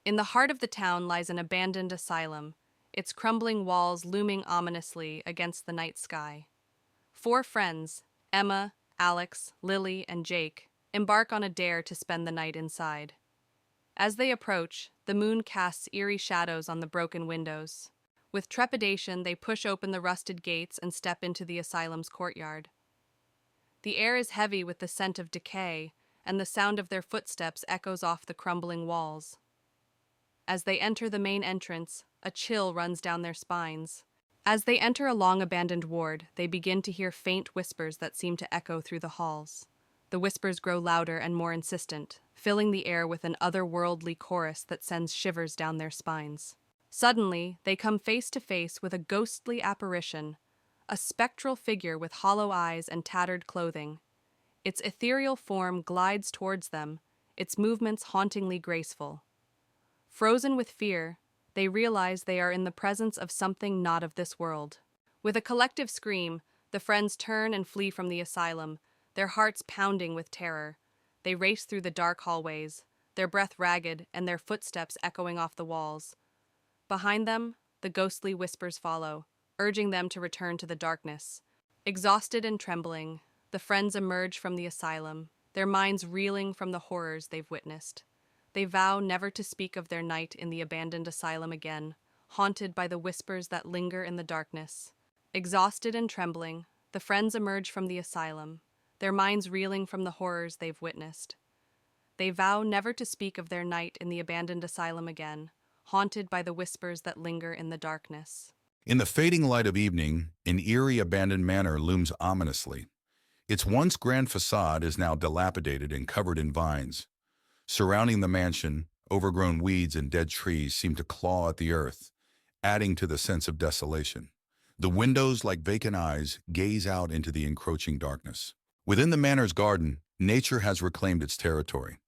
In the heart of the town lies an abandoned asylum, its crumbling walls looming ominously against the night sky. Four friends, Emma, Alex, Lily, and Jake, embark on a dare to spend the night inside. As they approach, the moon casts eerie shadows on the broken windows. With trepidation, they push open the rusted gates and step into the asylum's courtyard. The air is heavy with the scent of decay, and the sound of their footsteps echoes off the crumbling walls. As they enter the main entrance, a chill runs down their spines. As they enter a long-abandoned ward, they begin to hear faint whispers that seem to echo through the halls. The whispers grow louder and more insistent, filling the air with an otherworldly chorus that sends shivers down their spines. Suddenly, they come face to face with a ghostly apparition, a spectral figure with hollow eyes and tattered clothing. Its ethereal form glides towards them, its movements hauntingly graceful. Frozen with fear, they realize they are in the presence of something not of this world. With a collective scream, the friends turn and flee from the asylum, their hearts pounding with terror. They race through the dark hallways, their breath ragged and their footsteps echoing off the walls. Behind them, the ghostly whispers follow, urging them to return to the darkness. Exhausted and trembling, the friends emerge from the asylum, their minds reeling from the horrors they've witnessed. They vow never to speak of their night in the abandoned asylum again, haunted by the whispers that linger in the darkness. Exhausted and trembling, the friends emerge from the asylum, their minds reeling from the horrors they've witnessed. They vow never to speak of their night in the abandoned asylum again, haunted by the whispers that linger in the darkness. In the fading light of evening, an eerie abandoned manor looms ominously. Its once grand facade is now dilapidated and covered in vines. Surrounding the mansion, overgrown weeds and dead trees seem to claw at the earth, adding to the sense of desolation. The windows, like vacant eyes, gaze out into the encroaching darkness. Within the manor's garden, nature has reclaimed its territory.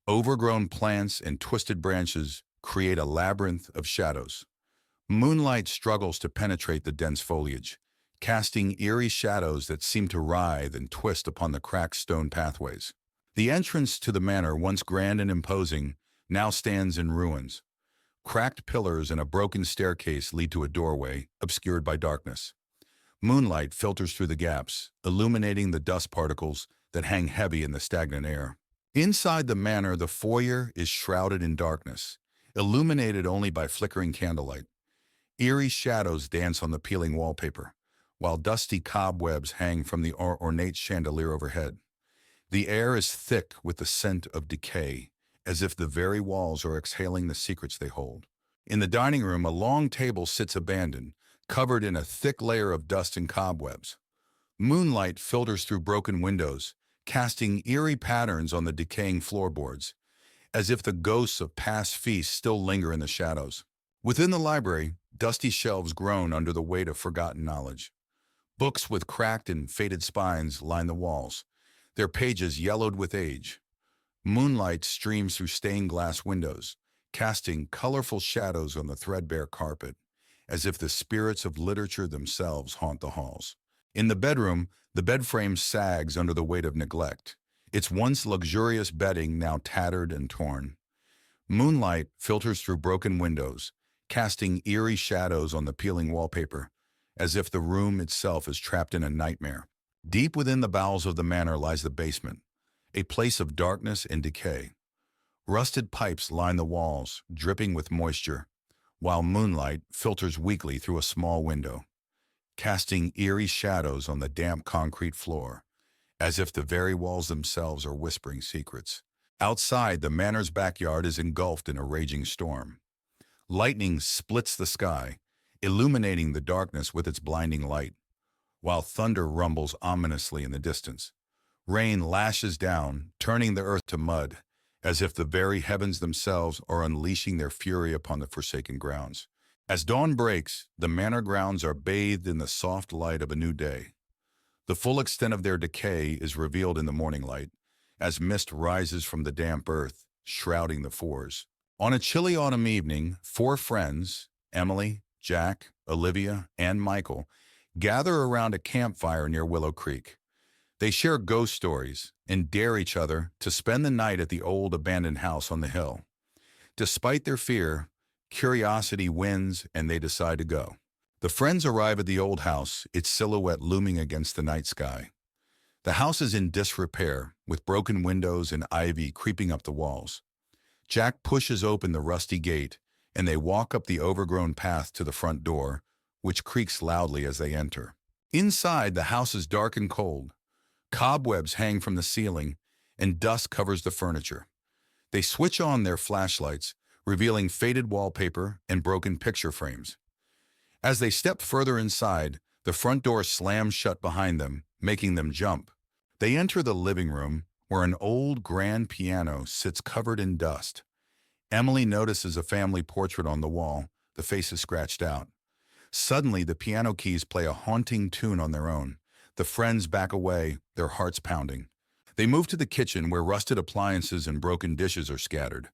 Overgrown plants and twisted branches create a labyrinth of shadows. Moonlight struggles to penetrate the dense foliage, casting eerie shadows that seem to writhe and twist upon the cracked stone pathways. The entrance to the manor, once grand and imposing, now stands in ruins. Cracked pillars and a broken staircase lead to a doorway, obscured by darkness. Moonlight filters through the gaps, illuminating the dust particles that hang heavy in the stagnant air. Inside the manor, the foyer is shrouded in darkness, illuminated only by flickering candlelight. Eerie shadows dance on the peeling wallpaper, while dusty cobwebs hang from the ornate chandelier overhead. The air is thick with the scent of decay, as if the very walls are exhaling the secrets they hold. In the dining room, a long table sits abandoned, covered in a thick layer of dust and cobwebs. Moonlight filters through broken windows, casting eerie patterns on the decaying floorboards, as if the ghosts of past feasts still linger in the shadows. Within the library, dusty shelves groan under the weight of forgotten knowledge. Books with cracked and faded spines line the walls, their pages yellowed with age. Moonlight streams through stained glass windows, casting colorful shadows on the threadbare carpet, as if the spirits of literature themselves haunt the halls. In the bedroom, the bed frame sags under the weight of neglect, its once luxurious bedding now tattered and torn. Moonlight filters through broken windows, casting eerie shadows on the peeling wallpaper, as if the room itself is trapped in a nightmare. Deep within the bowels of the manor lies the basement, a place of darkness and decay. Rusted pipes line the walls, dripping with moisture, while moonlight filters weakly through a small window, casting eerie shadows on the damp concrete floor, as if the very walls themselves are whispering secrets. Outside, the manor's backyard is engulfed in a raging storm. Lightning splits the sky, illuminating the darkness with its blinding light, while thunder rumbles ominously in the distance. Rain lashes down, turning the earth to mud, as if the very heavens themselves are unleashing their fury upon the forsaken grounds. As dawn breaks, the manor grounds are bathed in the soft light of a new day. The full extent of their decay is revealed in the morning light, as mist rises from the damp earth, shrouding the fours. On a chilly autumn evening, four friends, Emily, Jack, Olivia, and Michael, gather around a campfire near Willow Creek. They share ghost stories and dare each other to spend the night at the old abandoned house on the hill. Despite their fear, curiosity wins and they decide to go. The friends arrive at the old house, its silhouette looming against the night sky. The house is in disrepair, with broken windows and ivy creeping up the walls. Jack pushes open the rusty gate, and they walk up the overgrown path to the front door, which creaks loudly as they enter. Inside, the house is dark and cold. Cobwebs hang from the ceiling, and dust covers the furniture. They switch on their flashlights, revealing faded wallpaper and broken picture frames. As they step further inside, the front door slams shut behind them, making them jump. They enter the living room, where an old grand piano sits covered in dust. Emily notices a family portrait on the wall, the face is scratched out. Suddenly, the piano keys play a haunting tune on their own. The friends back away, their hearts pounding. They move to the kitchen, where rusted appliances and broken dishes are scattered.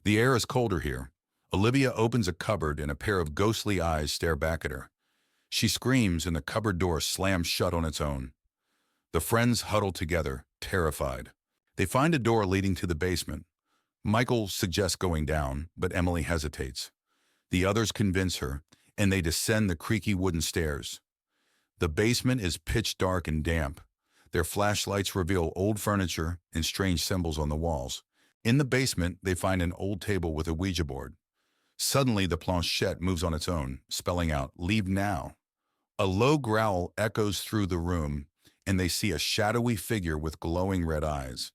The air is colder here. Olivia opens a cupboard and a pair of ghostly eyes stare back at her. She screams and the cupboard door slams shut on its own. The friends huddle together, terrified. They find a door leading to the basement. Michael suggests going down, but Emily hesitates. The others convince her, and they descend the creaky wooden stairs. The basement is pitch dark and damp. Their flashlights reveal old furniture and strange symbols on the walls. In the basement, they find an old table with a Ouija board. Suddenly, the planchette moves on its own, spelling out, "Leave now." A low growl echoes through the room, and they see a shadowy figure with glowing red eyes.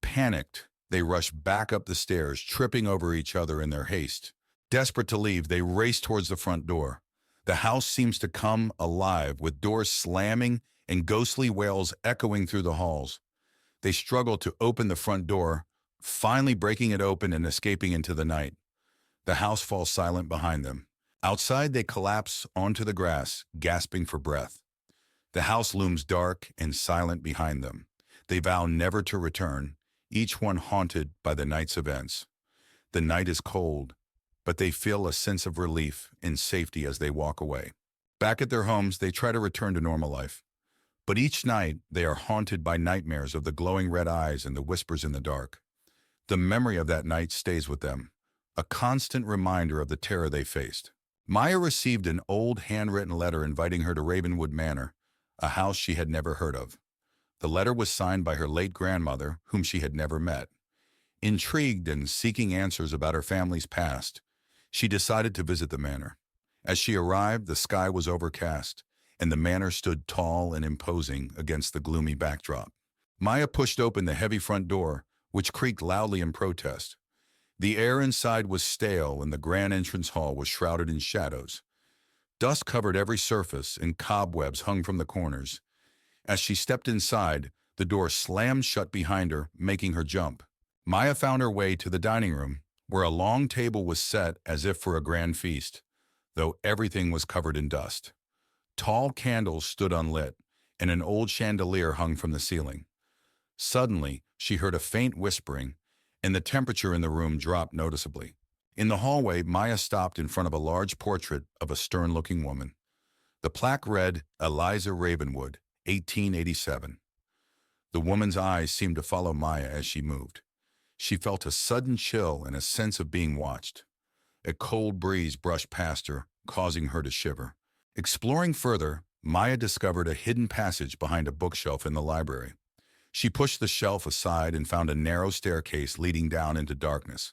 Panicked, they rush back up the stairs, tripping over each other in their haste. Desperate to leave, they race towards the front door. The house seems to come alive, with doors slamming and ghostly wails echoing through the halls. They struggle to open the front door, finally breaking it open and escaping into the night. The house falls silent behind them. Outside, they collapse onto the grass, gasping for breath. The house looms dark and silent behind them. They vow never to return, each one haunted by the night's events. The night is cold, but they feel a sense of relief and safety as they walk away. Back at their homes, they try to return to normal life. But each night, they are haunted by nightmares of the glowing red eyes and the whispers in the dark. The memory of that night stays with them, a constant reminder of the terror they faced. Maya received an old handwritten letter inviting her to Ravenwood Manor, a house she had never heard of. The letter was signed by her late grandmother, whom she had never met. Intrigued and seeking answers about her family's past, she decided to visit the manor. As she arrived, the sky was overcast, and the manor stood tall and imposing against the gloomy backdrop. Maya pushed open the heavy front door, which creaked loudly in protest. The air inside was stale, and the grand entrance hall was shrouded in shadows. Dust covered every surface, and cobwebs hung from the corners. As she stepped inside, the door slammed shut behind her, making her jump. Maya found her way to the dining room, where a long table was set as if for a grand feast, though everything was covered in dust. Tall candles stood unlit, and an old chandelier hung from the ceiling. Suddenly, she heard a faint whispering, and the temperature in the room dropped noticeably. In the hallway, Maya stopped in front of a large portrait of a stern-looking woman. The plaque read, "Eliza Ravenwood, 1887. The woman's eyes seemed to follow Maya as she moved. She felt a sudden chill and a sense of being watched. A cold breeze brushed past her, causing her to shiver. Exploring further, Maya discovered a hidden passage behind a bookshelf in the library. She pushed the shelf aside and found a narrow staircase leading down into darkness.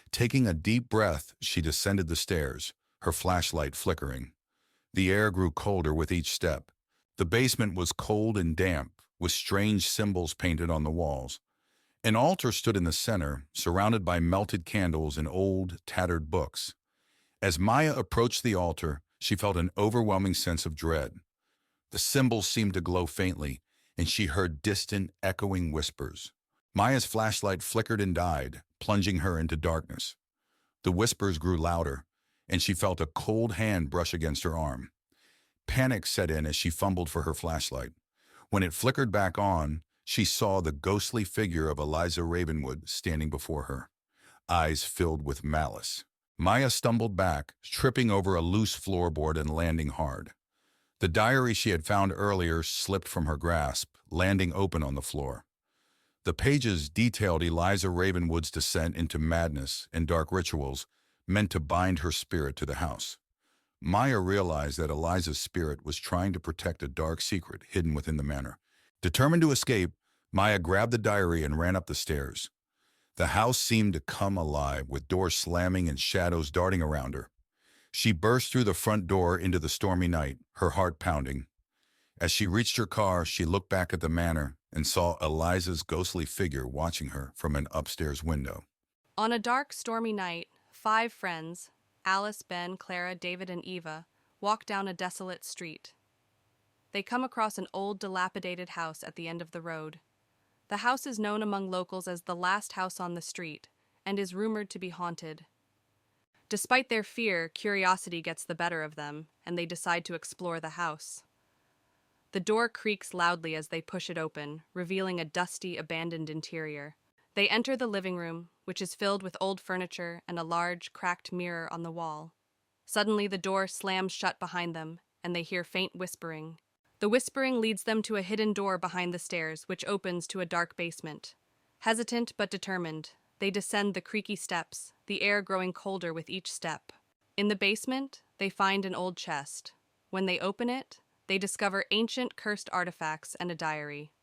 Taking a deep breath, she descended the stairs, her flashlight flickering. The air grew colder with each step. The basement was cold and damp, with strange symbols painted on the walls. An altar stood in the center, surrounded by melted candles and old, tattered books. As Maya approached the altar, she felt an overwhelming sense of dread. The symbols seemed to glow faintly, and she heard distant, echoing whispers. Maya's flashlight flickered and died, plunging her into darkness. The whispers grew louder, and she felt a cold hand brush against her arm. Panic set in as she fumbled for her flashlight. When it flickered back on, she saw the ghostly figure of Eliza Ravenwood standing before her, eyes filled with malice. Maya stumbled back, tripping over a loose floorboard and landing hard. The diary she had found earlier slipped from her grasp, landing open on the floor. The pages detailed Eliza Ravenwood's descent into madness and dark rituals meant to bind her spirit to the house. Maya realized that Eliza's spirit was trying to protect a dark secret hidden within the manor. Determined to escape, Maya grabbed the diary and ran up the stairs. The house seemed to come alive, with doors slamming and shadows darting around her. She burst through the front door into the stormy night, her heart pounding. As she reached her car, she looked back at the manor and saw Eliza's ghostly figure watching her from an upstairs window. On a dark, stormy night, 5 friends, Alice, Ben, Clara, David, and Eva, walk down a desolate street. They come across an old, dilapidated house at the end of the road. The house is known among locals as the last house on the street and is rumored to be haunted. Despite their fear, curiosity gets the better of them, and they decide to explore the house. The door creaks loudly as they push it open, revealing a dusty, abandoned interior. They enter the living room, which is filled with old furniture and a large, cracked mirror on the wall. Suddenly, the door slams shut behind them, and they hear faint whispering. The whispering leads them to a hidden door behind the stairs, which opens to a dark basement. Hesitant but determined, they descend the creaky steps, the air growing colder with each step. In the basement, they find an old chest. When they open it, they discover ancient cursed artifacts and a diary.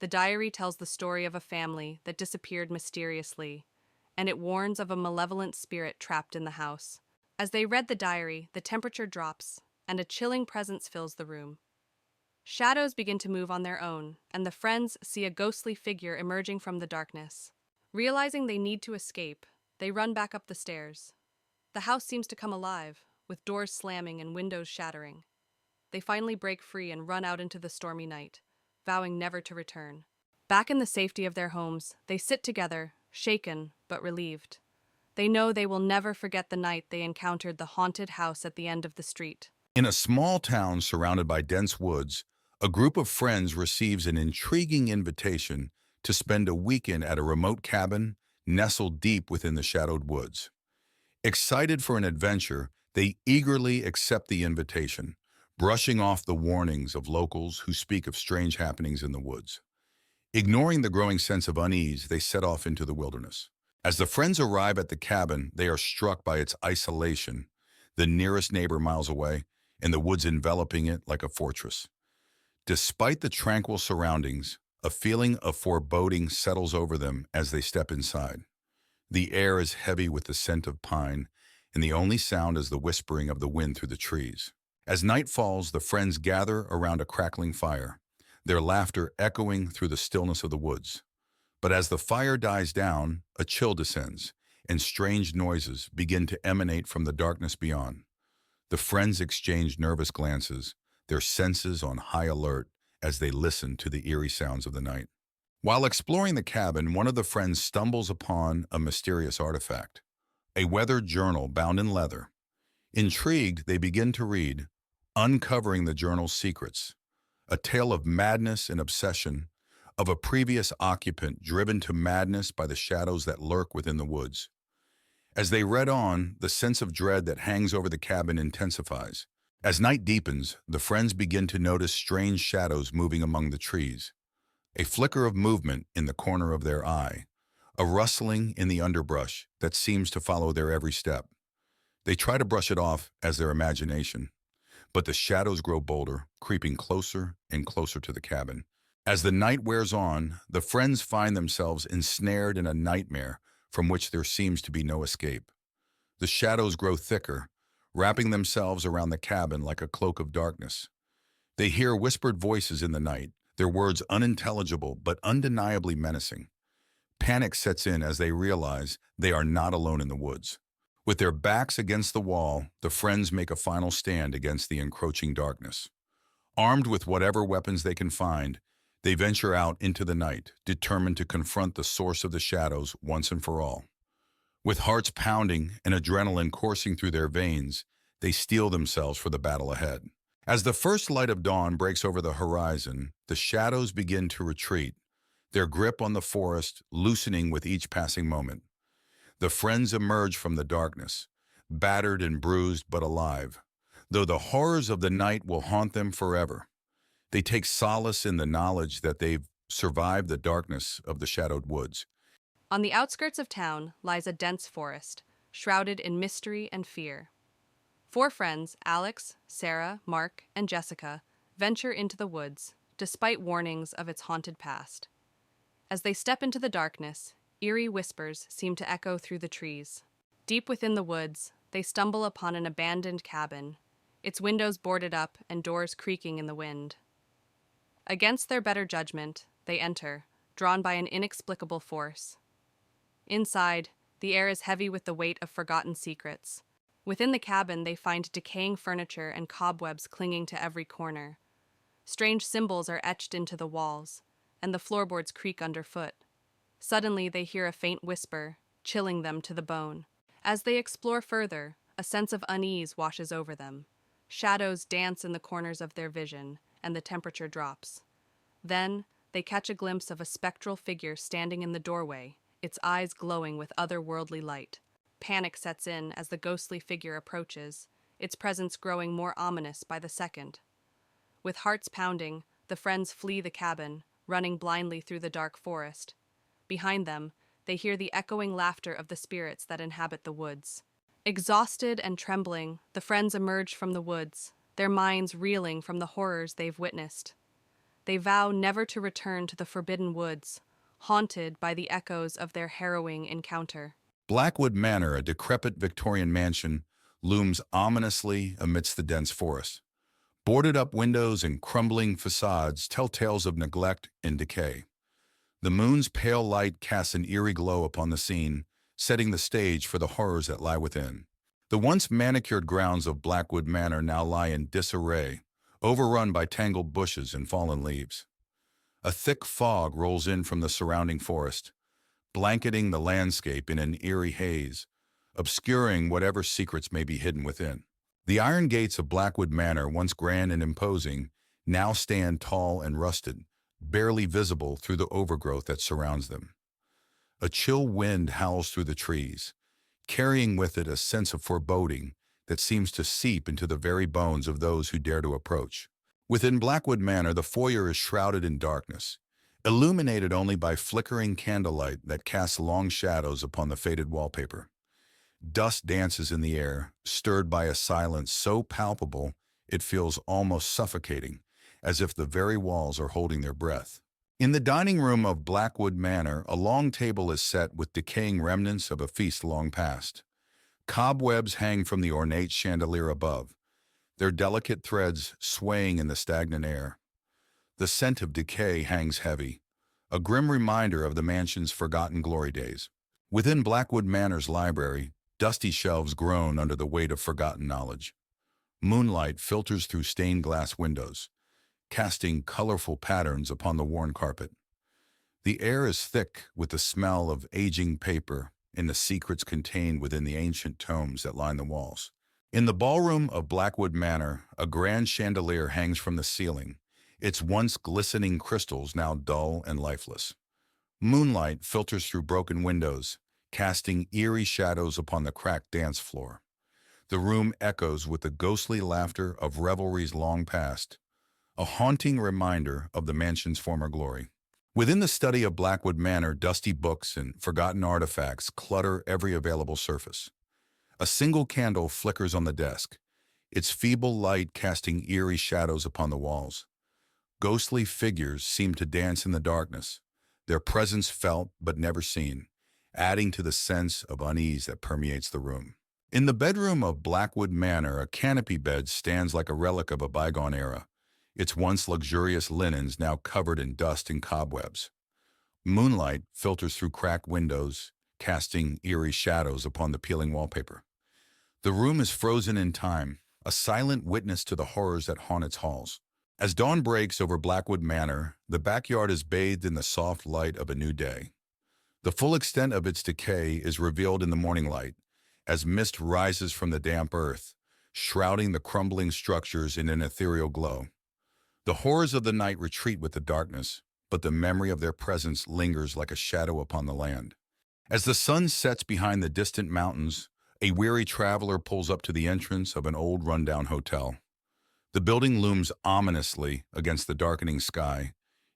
The diary tells the story of a family that disappeared mysteriously, and it warns of a malevolent spirit trapped in the house. As they read the diary, the temperature drops, and a chilling presence fills the room. Shadows begin to move on their own, and the friends see a ghostly figure emerging from the darkness. Realizing they need to escape, they run back up the stairs. The house seems to come alive, with doors slamming and windows shattering. They finally break free and run out into the stormy night, vowing never to return. Back in the safety of their homes, they sit together, shaken but relieved. They know they will never forget the night they encountered the haunted house at the end of the street. In a small town surrounded by dense woods, a group of friends receives an intriguing invitation to spend a weekend at a remote cabin nestled deep within the shadowed woods. Excited for an adventure, they eagerly accept the invitation, brushing off the warnings of locals who speak of strange happenings in the woods. Ignoring the growing sense of unease, they set off into the wilderness. As the friends arrive at the cabin, they are struck by its isolation, the nearest neighbor miles away, and the woods enveloping it like a fortress. Despite the tranquil surroundings, a feeling of foreboding settles over them as they step inside. The air is heavy with the scent of pine, and the only sound is the whispering of the wind through the trees. As night falls, the friends gather around a crackling fire, their laughter echoing through the stillness of the woods. But as the fire dies down, a chill descends, and strange noises begin to emanate from the darkness beyond. The friends exchange nervous glances, their senses on high alert as they listen to the eerie sounds of the night. While exploring the cabin, one of the friends stumbles upon a mysterious artifact, a weathered journal bound in leather. Intrigued, they begin to read, uncovering the journal's secrets, a tale of madness and obsession, of a previous occupant driven to madness by the shadows that lurk within the woods. As they read on, the sense of dread that hangs over the cabin intensifies. As night deepens, the friends begin to notice strange shadows moving among the trees. A flicker of movement in the corner of their eye, a rustling in the underbrush that seems to follow their every step. They try to brush it off as their imagination, but the shadows grow bolder, creeping closer and closer to the cabin. As the night wears on, the friends find themselves ensnared in a nightmare from which there seems to be no escape. The shadows grow thicker, wrapping themselves around the cabin like a cloak of darkness. They hear whispered voices in the night, their words unintelligible but undeniably menacing. Panic sets in as they realize they are not alone in the woods. With their backs against the wall, the friends make a final stand against the encroaching darkness. Armed with whatever weapons they can find, they venture out into the night, determined to confront the source of the shadows once and for all. With hearts pounding and adrenaline coursing through their veins, they steel themselves for the battle ahead. As the first light of dawn breaks over the horizon, the shadows begin to retreat, their grip on the forest loosening with each passing moment. The friends emerge from the darkness, battered and bruised but alive, though the horrors of the night will haunt them forever. They take solace in the knowledge that they've survive the darkness of the shadowed woods. On the outskirts of town lies a dense forest, shrouded in mystery and fear. Four friends, Alex, Sarah, Mark, and Jessica, venture into the woods, despite warnings of its haunted past. As they step into the darkness, eerie whispers seem to echo through the trees. Deep within the woods, they stumble upon an abandoned cabin, its windows boarded up and doors creaking in the wind. Against their better judgment, they enter, drawn by an inexplicable force. Inside, the air is heavy with the weight of forgotten secrets. Within the cabin, they find decaying furniture and cobwebs clinging to every corner. Strange symbols are etched into the walls, and the floorboards creak underfoot. Suddenly, they hear a faint whisper, chilling them to the bone. As they explore further, a sense of unease washes over them. Shadows dance in the corners of their vision, and the temperature drops. Then, they catch a glimpse of a spectral figure standing in the doorway, its eyes glowing with otherworldly light. Panic sets in as the ghostly figure approaches, its presence growing more ominous by the second. With hearts pounding, the friends flee the cabin, running blindly through the dark forest. Behind them, they hear the echoing laughter of the spirits that inhabit the woods. Exhausted and trembling, the friends emerge from the woods, their minds reeling from the horrors they've witnessed. They vow never to return to the forbidden woods, haunted by the echoes of their harrowing encounter. Blackwood Manor, a decrepit Victorian mansion, looms ominously amidst the dense forest. Boarded-up windows and crumbling facades tell tales of neglect and decay. The moon's pale light casts an eerie glow upon the scene, setting the stage for the horrors that lie within. The once manicured grounds of Blackwood Manor now lie in disarray, overrun by tangled bushes and fallen leaves. A thick fog rolls in from the surrounding forest, blanketing the landscape in an eerie haze, obscuring whatever secrets may be hidden within. The iron gates of Blackwood Manor, once grand and imposing, now stand tall and rusted, barely visible through the overgrowth that surrounds them. A chill wind howls through the trees, carrying with it a sense of foreboding that seems to seep into the very bones of those who dare to approach. Within Blackwood Manor, the foyer is shrouded in darkness, illuminated only by flickering candlelight that casts long shadows upon the faded wallpaper. Dust dances in the air, stirred by a silence so palpable it feels almost suffocating, as if the very walls are holding their breath. In the dining room of Blackwood Manor, a long table is set with decaying remnants of a feast long past. Cobwebs hang from the ornate chandelier above, their delicate threads swaying in the stagnant air. The scent of decay hangs heavy, a grim reminder of the mansion's forgotten glory days. Within Blackwood Manor's library, dusty shelves groan under the weight of forgotten knowledge. Moonlight filters through stained glass windows, casting colorful patterns upon the worn carpet. The air is thick with the smell of aging paper and the secrets contained within the ancient tomes that line the walls. In the ballroom of Blackwood Manor, a grand chandelier hangs from the ceiling, its once glistening crystals now dull and lifeless. Moonlight filters through broken windows, casting eerie shadows upon the cracked dance floor. The room echoes with the ghostly laughter of revelries long past, a haunting reminder of the mansion's former glory. Within the study of Blackwood Manor, dusty books and forgotten artifacts clutter every available surface. A single candle flickers on the desk, its feeble light casting eerie shadows upon the walls. Ghostly figures seem to dance in the darkness, their presence felt but never seen, adding to the sense of unease that permeates the room. In the bedroom of Blackwood Manor, a canopy bed stands like a relic of a bygone era, its once luxurious linens now covered in dust and cobwebs. Moonlight filters through cracked windows, casting eerie shadows upon the peeling wallpaper. The room is frozen in time, a silent witness to the horrors that haunt its halls. As dawn breaks over Blackwood Manor, the backyard is bathed in the soft light of a new day. The full extent of its decay is revealed in the morning light, as mist rises from the damp earth, shrouding the crumbling structures in an ethereal glow. The horrors of the night retreat with the darkness, but the memory of their presence lingers like a shadow upon the land. As the sun sets behind the distant mountains, a weary traveler pulls up to the entrance of an old rundown hotel. The building looms ominously against the darkening sky,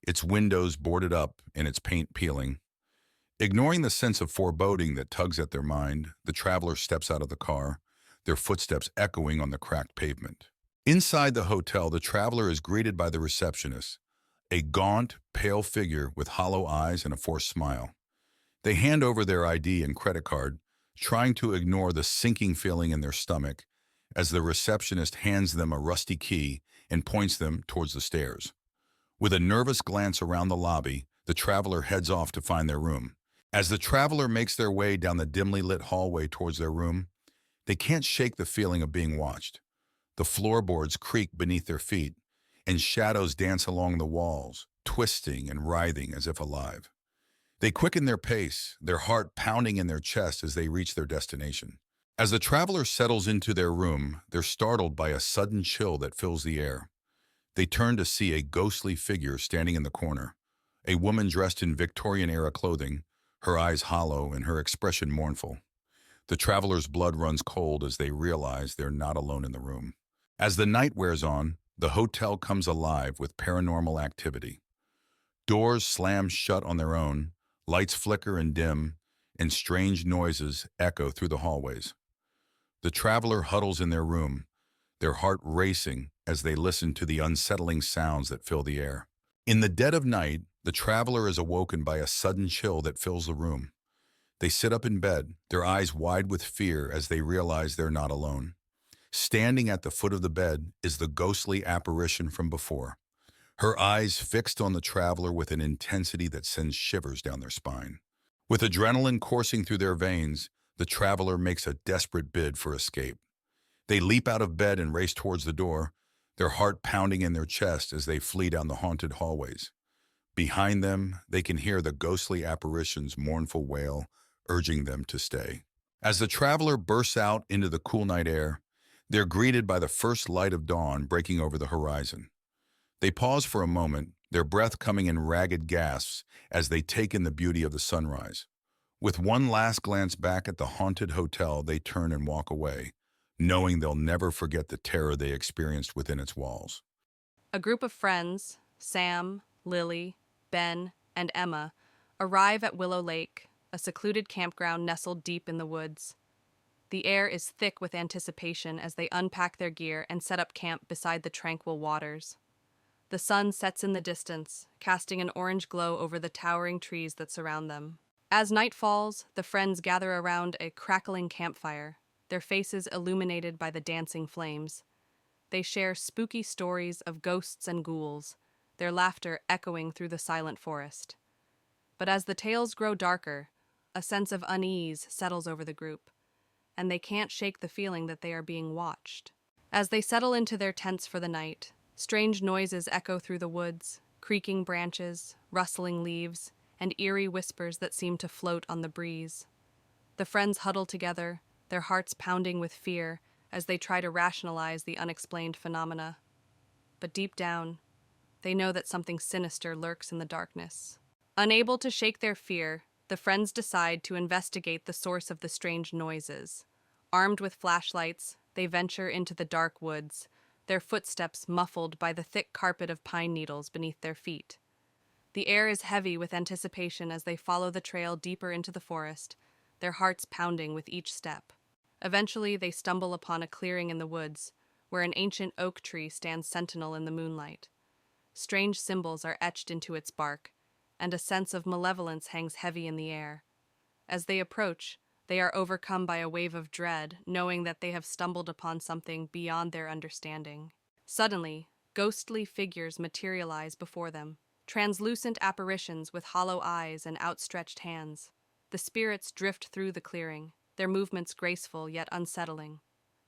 its windows boarded up and its paint peeling. Ignoring the sense of foreboding that tugs at their mind, the traveler steps out of the car, their footsteps echoing on the cracked pavement. Inside the hotel, the traveler is greeted by the receptionist, a gaunt, pale figure with hollow eyes and a forced smile. They hand over their ID and credit card, trying to ignore the sinking feeling in their stomach as the receptionist hands them a rusty key and points them towards the stairs. With a nervous glance around the lobby, the traveler heads off to find their room. As the traveler makes their way down the dimly lit hallway towards their room, they can't shake the feeling of being watched. The floorboards creak beneath their feet, and shadows dance along the walls, twisting and writhing as if alive. They quicken their pace, their heart pounding in their chest as they reach their destination. As the traveler settles into their room, they're startled by a sudden chill that fills the air. They turn to see a ghostly figure standing in the corner, a woman dressed in Victorian-era clothing, her eyes hollow and her expression mournful. The traveler's blood runs cold as they realize they're not alone in the room. As the night wears on, the hotel comes alive with paranormal activity. Doors slam shut on their own, lights flicker and dim, and strange noises echo through the hallways. The traveler huddles in their room, their heart racing as they listen to the unsettling sounds that fill the air. In the dead of night, the traveler is awoken by a sudden chill that fills the room. They sit up in bed, their eyes wide with fear as they realize they're not alone. Standing at the foot of the bed is the ghostly apparition from before, her eyes fixed on the traveler with an intensity that sends shivers down their spine. With adrenaline coursing through their veins, the traveler makes a desperate bid for escape. They leap out of bed and race towards the door, their heart pounding in their chest as they flee down the haunted hallways. Behind them, they can hear the ghostly apparition's mournful wail, urging them to stay. As the traveler bursts out into the cool night air, they're greeted by the first light of dawn breaking over the horizon. They pause for a moment, their breath coming in ragged gasps as they take in the beauty of the sunrise. With one last glance back at the haunted hotel, they turn and walk away, knowing they'll never forget the terror they experienced within its walls. A group of friends, Sam, Lily, Ben, and Emma, arrive at Willow Lake, a secluded campground nestled deep in the woods. The air is thick with anticipation as they unpack their gear and set up camp beside the tranquil waters. The sun sets in the distance, casting an orange glow over the towering trees that surround them. As night falls, the friends gather around a crackling campfire, their faces illuminated by the dancing flames. They share spooky stories of ghosts and ghouls, their laughter echoing through the silent forest. But as the tales grow darker, a sense of unease settles over the group, and they can't shake the feeling that they are being watched. As they settle into their tents for the night, strange noises echo through the woods, creaking branches, rustling leaves, and eerie whispers that seem to float on the breeze. The friends huddle together, their hearts pounding with fear as they try to rationalize the unexplained phenomena. But deep down, they know that something sinister lurks in the darkness. Unable to shake their fear, the friends decide to investigate the source of the strange noises. Armed with flashlights, they venture into the dark woods, their footsteps muffled by the thick carpet of pine needles beneath their feet. The air is heavy with anticipation as they follow the trail deeper into the forest, their hearts pounding with each step. Eventually, they stumble upon a clearing in the woods, where an ancient oak tree stands sentinel in the moonlight. Strange symbols are etched into its bark, and a sense of malevolence hangs heavy in the air. As they approach, they are overcome by a wave of dread, knowing that they have stumbled upon something beyond their understanding. Suddenly, ghostly figures materialize before them, translucent apparitions with hollow eyes and outstretched hands. The spirits drift through the clearing, their movements graceful yet unsettling.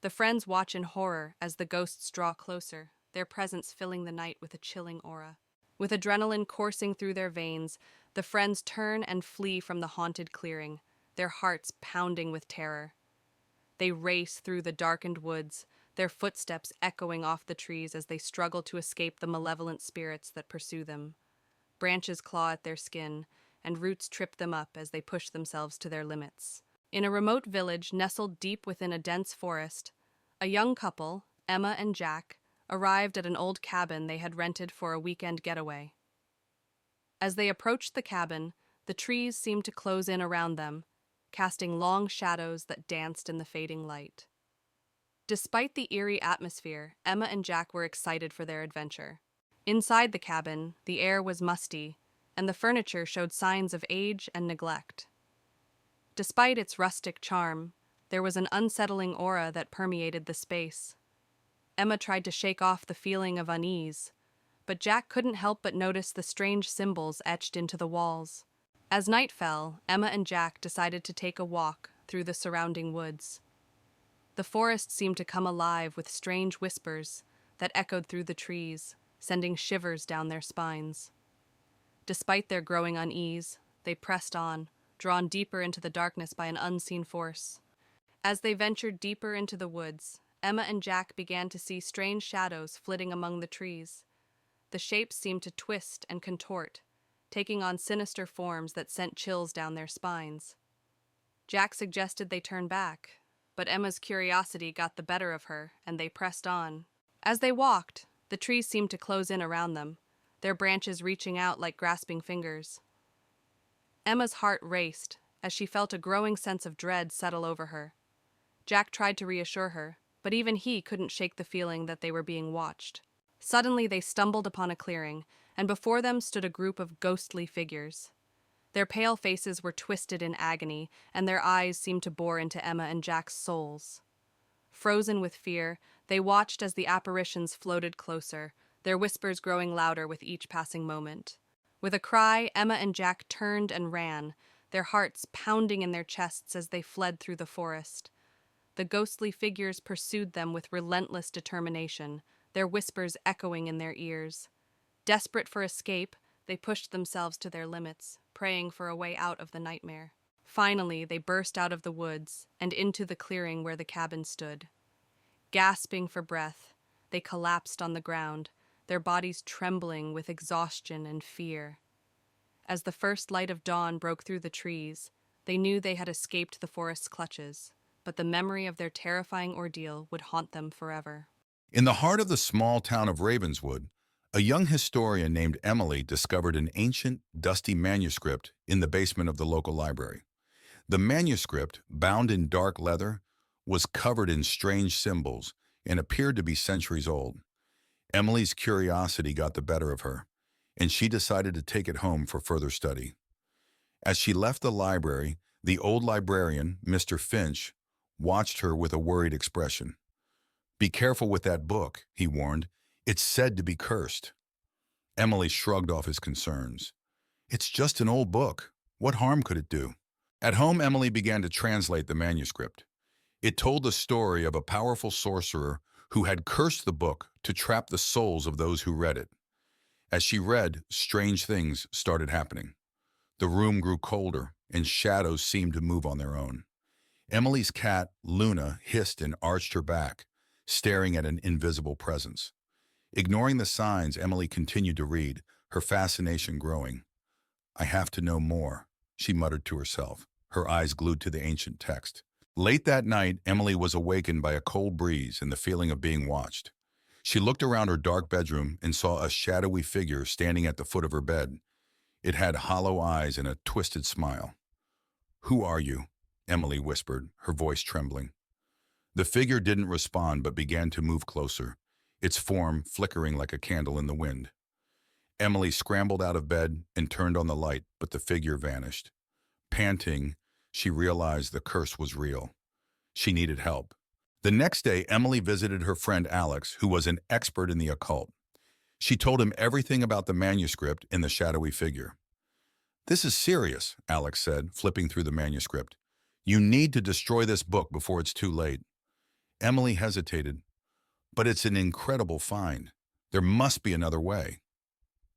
The friends watch in horror as the ghosts draw closer, their presence filling the night with a chilling aura. With adrenaline coursing through their veins, the friends turn and flee from the haunted clearing, their hearts pounding with terror. They race through the darkened woods, their footsteps echoing off the trees as they struggle to escape the malevolent spirits that pursue them. Branches claw at their skin, and roots trip them up as they push themselves to their limits. In a remote village nestled deep within a dense forest, a young couple, Emma and Jack, arrived at an old cabin they had rented for a weekend getaway. As they approached the cabin, the trees seemed to close in around them, casting long shadows that danced in the fading light. Despite the eerie atmosphere, Emma and Jack were excited for their adventure. Inside the cabin, the air was musty, and the furniture showed signs of age and neglect. Despite its rustic charm, there was an unsettling aura that permeated the space. Emma tried to shake off the feeling of unease, but Jack couldn't help but notice the strange symbols etched into the walls. As night fell, Emma and Jack decided to take a walk through the surrounding woods. The forest seemed to come alive with strange whispers that echoed through the trees, sending shivers down their spines. Despite their growing unease, they pressed on, drawn deeper into the darkness by an unseen force. As they ventured deeper into the woods, Emma and Jack began to see strange shadows flitting among the trees. The shapes seemed to twist and contort, taking on sinister forms that sent chills down their spines. Jack suggested they turn back, but Emma's curiosity got the better of her, and they pressed on. As they walked, the trees seemed to close in around them, their branches reaching out like grasping fingers. Emma's heart raced as she felt a growing sense of dread settle over her. Jack tried to reassure her, but even he couldn't shake the feeling that they were being watched. Suddenly they stumbled upon a clearing, and before them stood a group of ghostly figures. Their pale faces were twisted in agony, and their eyes seemed to bore into Emma and Jack's souls. Frozen with fear, they watched as the apparitions floated closer, their whispers growing louder with each passing moment. With a cry, Emma and Jack turned and ran, their hearts pounding in their chests as they fled through the forest. The ghostly figures pursued them with relentless determination, their whispers echoing in their ears. Desperate for escape, they pushed themselves to their limits, praying for a way out of the nightmare. Finally, they burst out of the woods and into the clearing where the cabin stood. Gasping for breath, they collapsed on the ground, their bodies trembling with exhaustion and fear. As the first light of dawn broke through the trees, they knew they had escaped the forest's clutches, but the memory of their terrifying ordeal would haunt them forever. In the heart of the small town of Ravenswood, a young historian named Emily discovered an ancient, dusty manuscript in the basement of the local library. The manuscript, bound in dark leather, was covered in strange symbols and appeared to be centuries old. Emily's curiosity got the better of her, and she decided to take it home for further study. As she left the library, the old librarian, Mr. Finch, watched her with a worried expression. "Be careful with that book," he warned. "It's said to be cursed." Emily shrugged off his concerns. "It's just an old book. What harm could it do?" At home, Emily began to translate the manuscript. It told the story of a powerful sorcerer who had cursed the book to trap the souls of those who read it. As she read, strange things started happening. The room grew colder, and shadows seemed to move on their own. Emily's cat, Luna, hissed and arched her back, staring at an invisible presence. Ignoring the signs, Emily continued to read, her fascination growing. "I have to know more," she muttered to herself, her eyes glued to the ancient text. Late that night, Emily was awakened by a cold breeze and the feeling of being watched. She looked around her dark bedroom and saw a shadowy figure standing at the foot of her bed. It had hollow eyes and a twisted smile. "Who are you?" Emily whispered, her voice trembling. The figure didn't respond but began to move closer, its form flickering like a candle in the wind. Emily scrambled out of bed and turned on the light, but the figure vanished. Panting, she realized the curse was real. She needed help. The next day, Emily visited her friend Alex, who was an expert in the occult. She told him everything about the manuscript and the shadowy figure. "This is serious," Alex said, flipping through the manuscript. "You need to destroy this book before it's too late." Emily hesitated. "But it's an incredible find. There must be another way."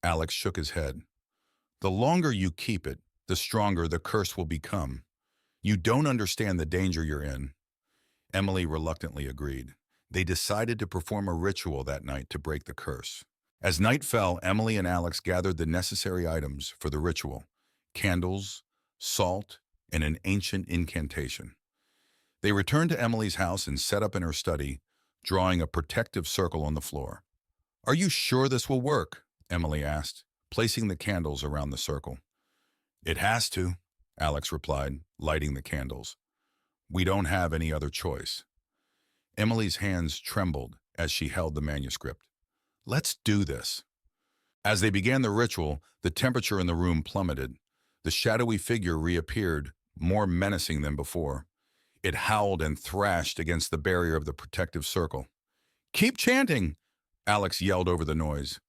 Alex shook his head. "The longer you keep it, the stronger the curse will become. You don't understand the danger you're in." Emily reluctantly agreed. They decided to perform a ritual that night to break the curse. As night fell, Emily and Alex gathered the necessary items for the ritual: candles, salt, and an ancient incantation. They returned to Emily's house and set up in her study, drawing a protective circle on the floor. "Are you sure this will work?" Emily asked, placing the candles around the circle. "It has to," Alex replied, lighting the candles. "We don't have any other choice." Emily's hands trembled as she held the manuscript. "Let's do this." As they began the ritual, the temperature in the room plummeted. The shadowy figure reappeared, more menacing than before. It howled and thrashed against the barrier of the protective circle. "Keep chanting!" Alex yelled over the noise.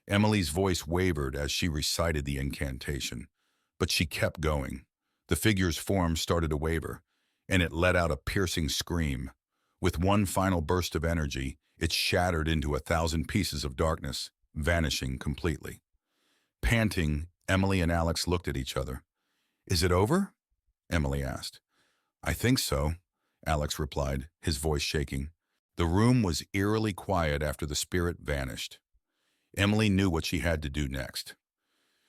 Emily's voice wavered as she recited the incantation, but she kept going. The figure's form started to waver, and it let out a piercing scream. With one final burst of energy, it shattered into 1,000 pieces of darkness, vanishing completely. Panting, Emily and Alex looked at each other. "Is it over?" Emily asked. "I think so," Alex replied, his voice shaking. The room was eerily quiet after the spirit vanished. Emily knew what she had to do next.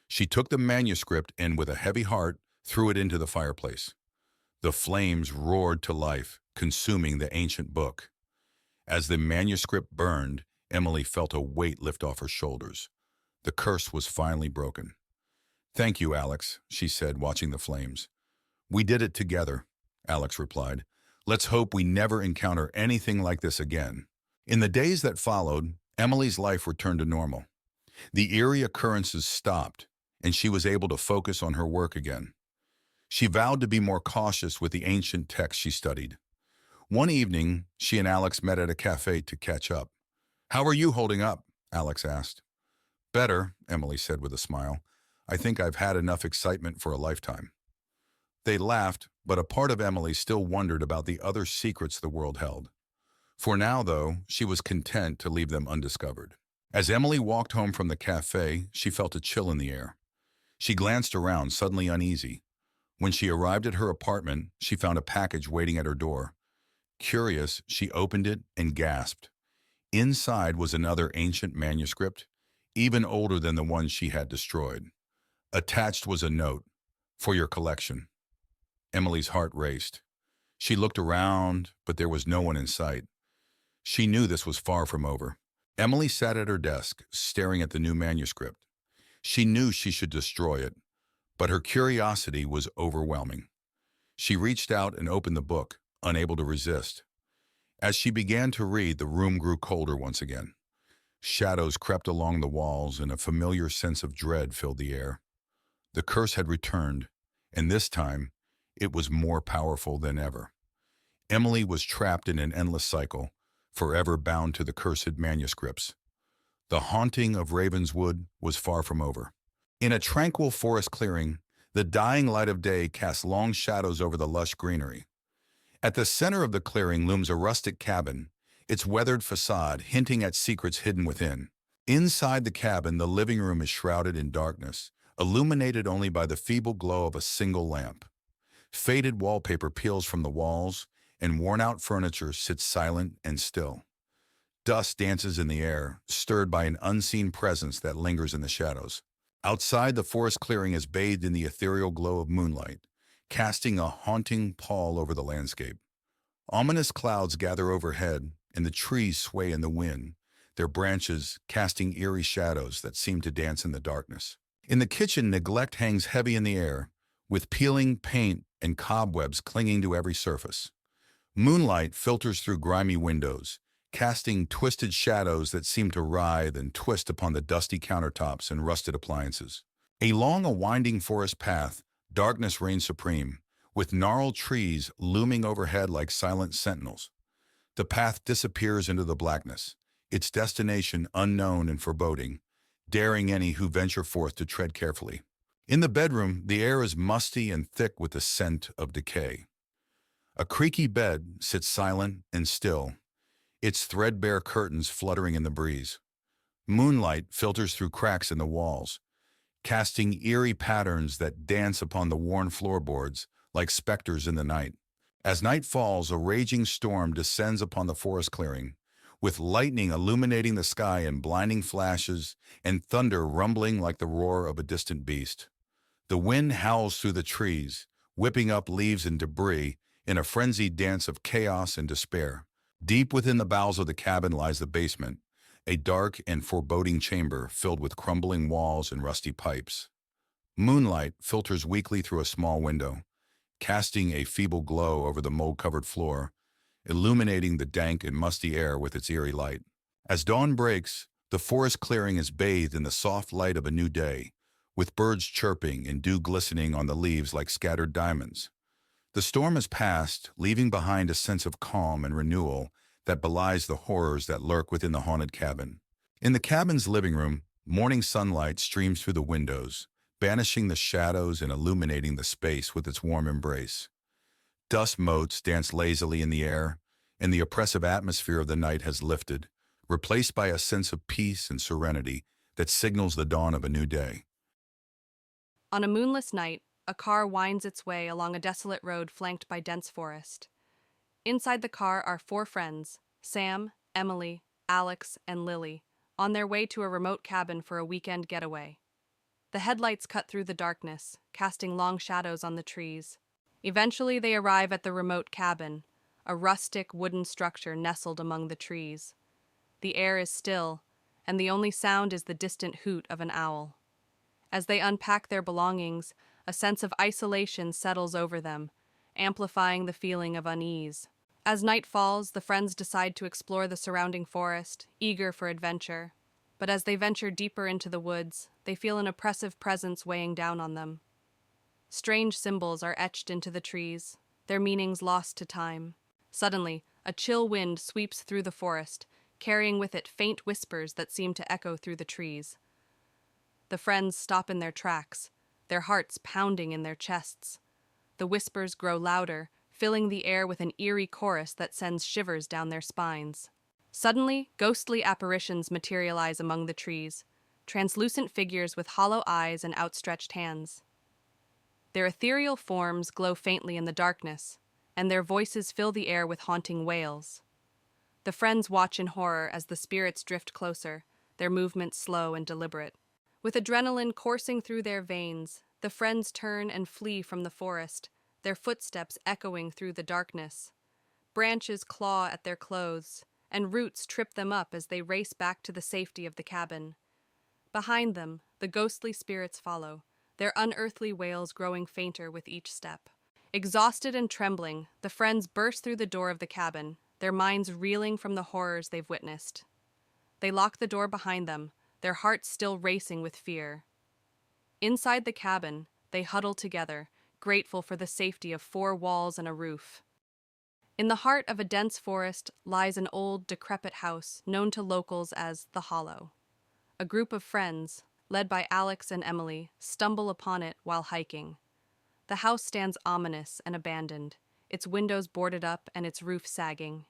She took the manuscript and, with a heavy heart, threw it into the fireplace. The flames roared to life, consuming the ancient book. As the manuscript burned, Emily felt a weight lift off her shoulders. The curse was finally broken. "Thank you, Alex," she said, watching the flames. "We did it together," Alex replied. "Let's hope we never encounter anything like this again." In the days that followed, Emily's life returned to normal. The eerie occurrences stopped, and she was able to focus on her work again. She vowed to be more cautious with the ancient texts she studied. One evening, she and Alex met at a cafe to catch up. "How are you holding up?" Alex asked. "Better," Emily said with a smile. "I think I've had enough excitement for a lifetime." They laughed, but a part of Emily still wondered about the other secrets the world held. For now, though, she was content to leave them undiscovered. As Emily walked home from the cafe, she felt a chill in the air. She glanced around, suddenly uneasy. When she arrived at her apartment, she found a package waiting at her door. Curious, she opened it and gasped. Inside was another ancient manuscript, even older than the one she had destroyed. Attached was a note, "For your collection." Emily's heart raced. She looked around, but there was no one in sight. She knew this was far from over. Emily sat at her desk, staring at the new manuscript. She knew she should destroy it, but her curiosity was overwhelming. She reached out and opened the book, unable to resist. As she began to read, the room grew colder once again. Shadows crept along the walls, and a familiar sense of dread filled the air. The curse had returned, and this time, it was more powerful than ever. Emily was trapped in an endless cycle, forever bound to the cursed manuscripts. The haunting of Ravenswood was far from over. In a tranquil forest clearing, the dying light of day cast long shadows over the lush greenery. At the center of the clearing looms a rustic cabin, its weathered facade hinting at secrets hidden within. Inside the cabin, the living room is shrouded in darkness, illuminated only by the feeble glow of a single lamp. Faded wallpaper peels from the walls, and worn-out furniture sits silent and still. Dust dances in the air, stirred by an unseen presence that lingers in the shadows. Outside, the forest clearing is bathed in the ethereal glow of moonlight, casting a haunting pall over the landscape. Ominous clouds gather overhead, and the trees sway in the wind, their branches casting eerie shadows that seem to dance in the darkness. In the kitchen, neglect hangs heavy in the air, with peeling paint and cobwebs clinging to every surface. Moonlight filters through grimy windows, casting twisted shadows that seem to writhe and twist upon the dusty countertops and rusted appliances. Along a winding forest path, darkness reigns supreme, with gnarled trees looming overhead like silent sentinels. The path disappears into the blackness, its destination unknown and foreboding, daring any who venture forth to tread carefully. In the bedroom, the air is musty and thick with the scent of decay. A creaky bed sits silent and still, its threadbare curtains fluttering in the breeze. Moonlight filters through cracks in the walls, casting eerie patterns that dance upon the worn floorboards like specters in the night. As night falls, a raging storm descends upon the forest clearing, with lightning illuminating the sky in blinding flashes and thunder rumbling like the roar of a distant beast. The wind howls through the trees, whipping up leaves and debris in a frenzied dance of chaos and despair. Deep within the bowels of the cabin lies the basement, a dark and foreboding chamber filled with crumbling walls and rusty pipes. Moonlight filters weakly through a small window, casting a feeble glow over the mold-covered floor, illuminating the dank and musty air with its eerie light. As dawn breaks, the forest clearing is bathed in the soft light of a new day, with birds chirping and dew glistening on the leaves like scattered diamonds. The storm has passed, leaving behind a sense of calm and renewal that belies the horrors that lurk within the haunted cabin. In the cabin's living room, morning sunlight streams through the windows, banishing the shadows and illuminating the space with its warm embrace. Dust motes dance lazily in the air, and the oppressive atmosphere of the night has lifted, replaced by a sense of peace and serenity that signals the dawn of a new day. On a moonless night, a car winds its way along a desolate road flanked by dense forest. Inside the car are four friends, Sam, Emily, Alex, and Lily, on their way to a remote cabin for a weekend getaway. The headlights cut through the darkness, casting long shadows on the trees. Eventually, they arrive at the remote cabin, a rustic wooden structure nestled among the trees. The air is still, and the only sound is the distant hoot of an owl. As they unpack their belongings, a sense of isolation settles over them, amplifying the feeling of unease. As night falls, the friends decide to explore the surrounding forest, eager for adventure. But as they venture deeper into the woods, they feel an oppressive presence weighing down on them. Strange symbols are etched into the trees, their meanings lost to time. Suddenly, a chill wind sweeps through the forest, carrying with it faint whispers that seem to echo through the trees. The friends stop in their tracks, their hearts pounding in their chests. The whispers grow louder, filling the air with an eerie chorus that sends shivers down their spines. Suddenly, ghostly apparitions materialize among the trees, translucent figures with hollow eyes and outstretched hands. Their ethereal forms glow faintly in the darkness, and their voices fill the air with haunting wails. The friends watch in horror as the spirits drift closer, their movements slow and deliberate. With adrenaline coursing through their veins, the friends turn and flee from the forest, their footsteps echoing through the darkness. Branches claw at their clothes, and roots trip them up as they race back to the safety of the cabin. Behind them, the ghostly spirits follow, their unearthly wails growing fainter with each step. Exhausted and trembling, the friends burst through the door of the cabin, their minds reeling from the horrors they've witnessed. They lock the door behind them, their hearts still racing with fear. Inside the cabin, they huddle together, grateful for the safety of four walls and a roof. In the heart of a dense forest lies an old, decrepit house known to locals as the Hollow. A group of friends, led by Alex and Emily, stumble upon it while hiking. The house stands ominous and abandoned, its windows boarded up and its roof sagging.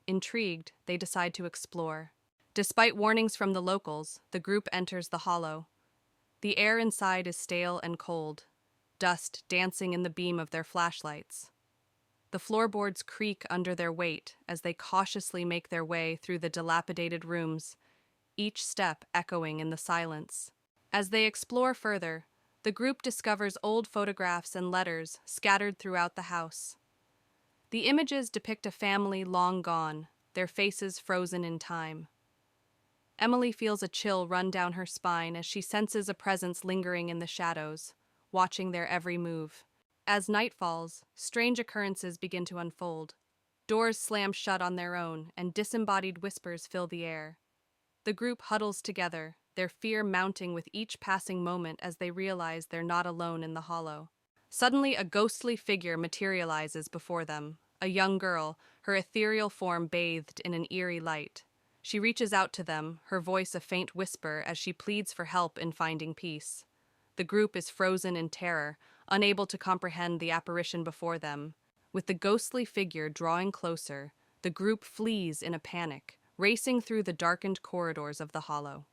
Intrigued, they decide to explore. Despite warnings from the locals, the group enters the Hollow. The air inside is stale and cold, dust dancing in the beam of their flashlights. The floorboards creak under their weight as they cautiously make their way through the dilapidated rooms, each step echoing in the silence. As they explore further, the group discovers old photographs and letters scattered throughout the house. The images depict a family long gone, their faces frozen in time. Emily feels a chill run down her spine as she senses a presence lingering in the shadows, watching their every move. As night falls, strange occurrences begin to unfold. Doors slam shut on their own, and disembodied whispers fill the air. The group huddles together, their fear mounting with each passing moment as they realize they're not alone in the Hollow. Suddenly, a ghostly figure materializes before them, a young girl, her ethereal form bathed in an eerie light. She reaches out to them, her voice a faint whisper as she pleads for help in finding peace. The group is frozen in terror, unable to comprehend the apparition before them. With the ghostly figure drawing closer, the group flees in a panic, racing through the darkened corridors of the Hollow.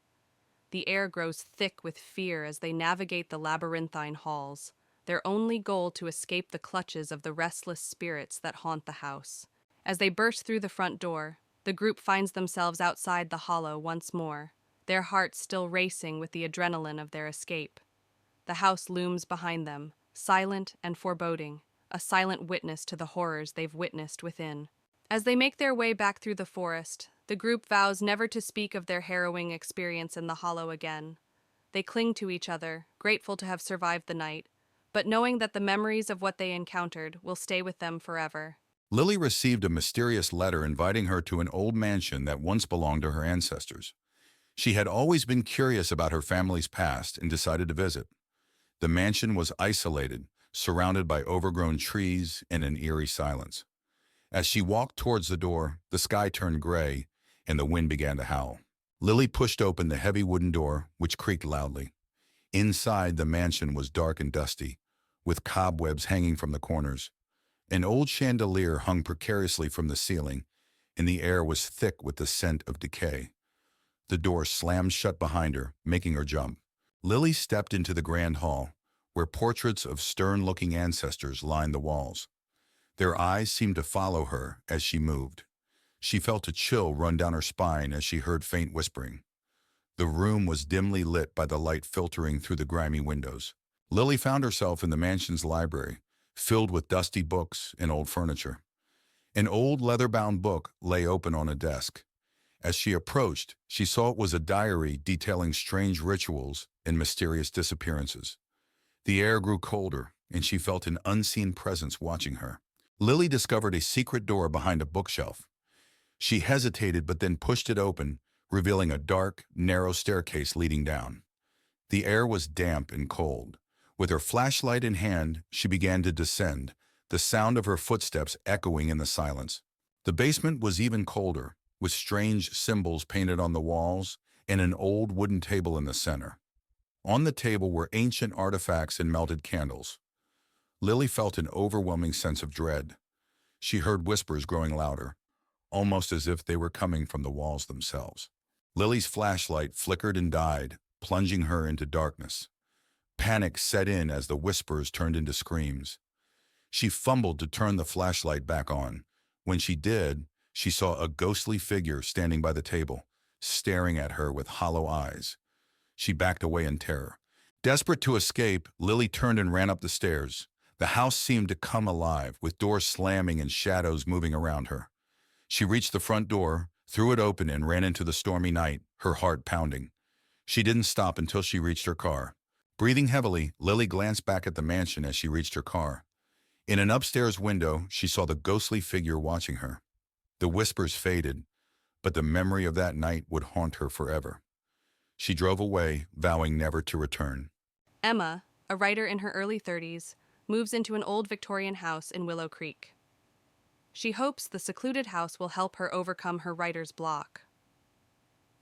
The air grows thick with fear as they navigate the labyrinthine halls, their only goal to escape the clutches of the restless spirits that haunt the house. As they burst through the front door, the group finds themselves outside the Hollow once more, their hearts still racing with the adrenaline of their escape. The house looms behind them, silent and foreboding, a silent witness to the horrors they've witnessed within. As they make their way back through the forest, The group vows never to speak of their harrowing experience in the hollow again. They cling to each other, grateful to have survived the night, but knowing that the memories of what they encountered will stay with them forever. Lily received a mysterious letter inviting her to an old mansion that once belonged to her ancestors. She had always been curious about her family's past and decided to visit. The mansion was isolated, surrounded by overgrown trees and an eerie silence. As she walked towards the door, the sky turned gray and the wind began to howl. Lily pushed open the heavy wooden door, which creaked loudly. Inside, the mansion was dark and dusty, with cobwebs hanging from the corners. An old chandelier hung precariously from the ceiling, and the air was thick with the scent of decay. The door slammed shut behind her, making her jump. Lily stepped into the grand hall, where portraits of stern-looking ancestors lined the walls. Their eyes seemed to follow her as she moved. She felt a chill run down her spine as she heard faint whispering. The room was dimly lit by the light filtering through the grimy windows. Lily found herself in the mansion's library, filled with dusty books and old furniture. An old leather-bound book lay open on a desk. As she approached, she saw it was a diary detailing strange rituals and mysterious disappearances. The air grew colder, and she felt an unseen presence watching her. Lily discovered a secret door behind a bookshelf. She hesitated but then pushed it open, revealing a dark, narrow staircase leading down. The air was damp and cold. With her flashlight in hand, she began to descend, the sound of her footsteps echoing in the silence. The basement was even colder, with strange symbols painted on the walls and an old wooden table in the center. On the table were ancient artifacts and melted candles. Lily felt an overwhelming sense of dread. She heard whispers growing louder, almost as if they were coming from the walls themselves. Lily's flashlight flickered and died, plunging her into darkness. Panic set in as the whispers turned into screams. She fumbled to turn the flashlight back on. When she did, she saw a ghostly figure standing by the table, staring at her with hollow eyes. She backed away in terror. Desperate to escape, Lily turned and ran up the stairs. The house seemed to come alive, with doors slamming and shadows moving around her. She reached the front door, threw it open, and ran into the stormy night, her heart pounding. She didn't stop until she reached her car. Breathing heavily, Lily glanced back at the mansion as she reached her car. In an upstairs window, she saw the ghostly figure watching her. The whispers faded, but the memory of that night would haunt her forever. She drove away, vowing never to return. Emma, a writer in her early 30s, moves into an old Victorian house in Willow Creek. She hopes the secluded house will help her overcome her writer's block.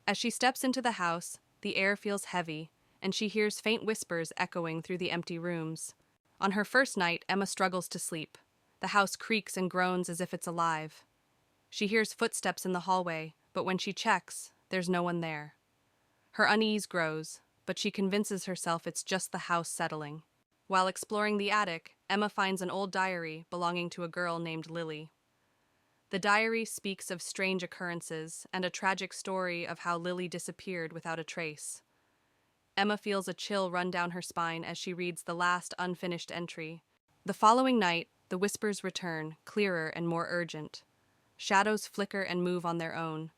As she steps into the house, the air feels heavy, and she hears faint whispers echoing through the empty rooms. On her first night, Emma struggles to sleep. The house creaks and groans as if it's alive. She hears footsteps in the hallway, but when she checks, there's no one there. Her unease grows, but she convinces herself it's just the house settling. While exploring the attic, Emma finds an old diary belonging to a girl named Lily. The diary speaks of strange occurrences and a tragic story of how Lily disappeared without a trace. Emma feels a chill run down her spine as she reads the last unfinished entry. The following night, the whispers return, clearer and more urgent. Shadows flicker and move on their own.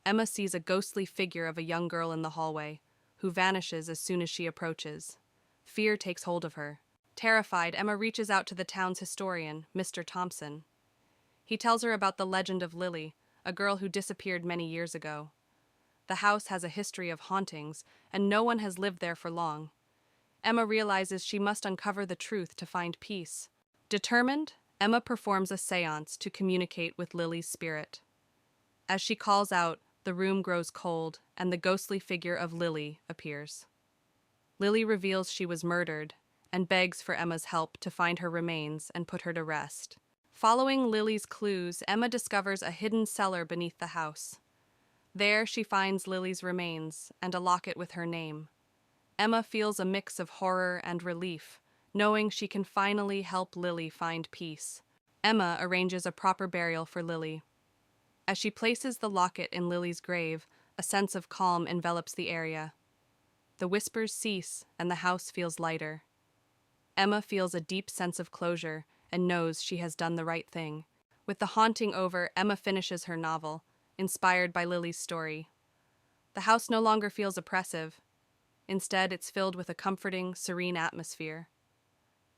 Emma sees a ghostly figure of a young girl in the hallway, who vanishes as soon as she approaches. Fear takes hold of her. Terrified, Emma reaches out to the town's historian, Mr. Thompson. He tells her about the legend of Lily, a girl who disappeared many years ago. The house has a history of hauntings, and no one has lived there for long. Emma realizes she must uncover the truth to find peace. Determined, Emma performs a seance to communicate with Lily's spirit. As she calls out, the room grows cold, and the ghostly figure of Lily appears. Lily reveals she was murdered, and begs for Emma's help to find her remains and put her to rest. Following Lily's clues, Emma discovers a hidden cellar beneath the house. There she finds Lily's remains and a locket with her name. Emma feels a mix of horror and relief, knowing she can finally help Lily find peace. Emma arranges a proper burial for Lily. As she places the locket in Lily's grave, a sense of calm envelops the area. The whispers cease and the house feels lighter. Emma feels a deep sense of closure and knows she has done the right thing. With the haunting over, Emma finishes her novel, inspired by Lily's story. The house no longer feels oppressive. Instead, it's filled with a comforting, serene atmosphere.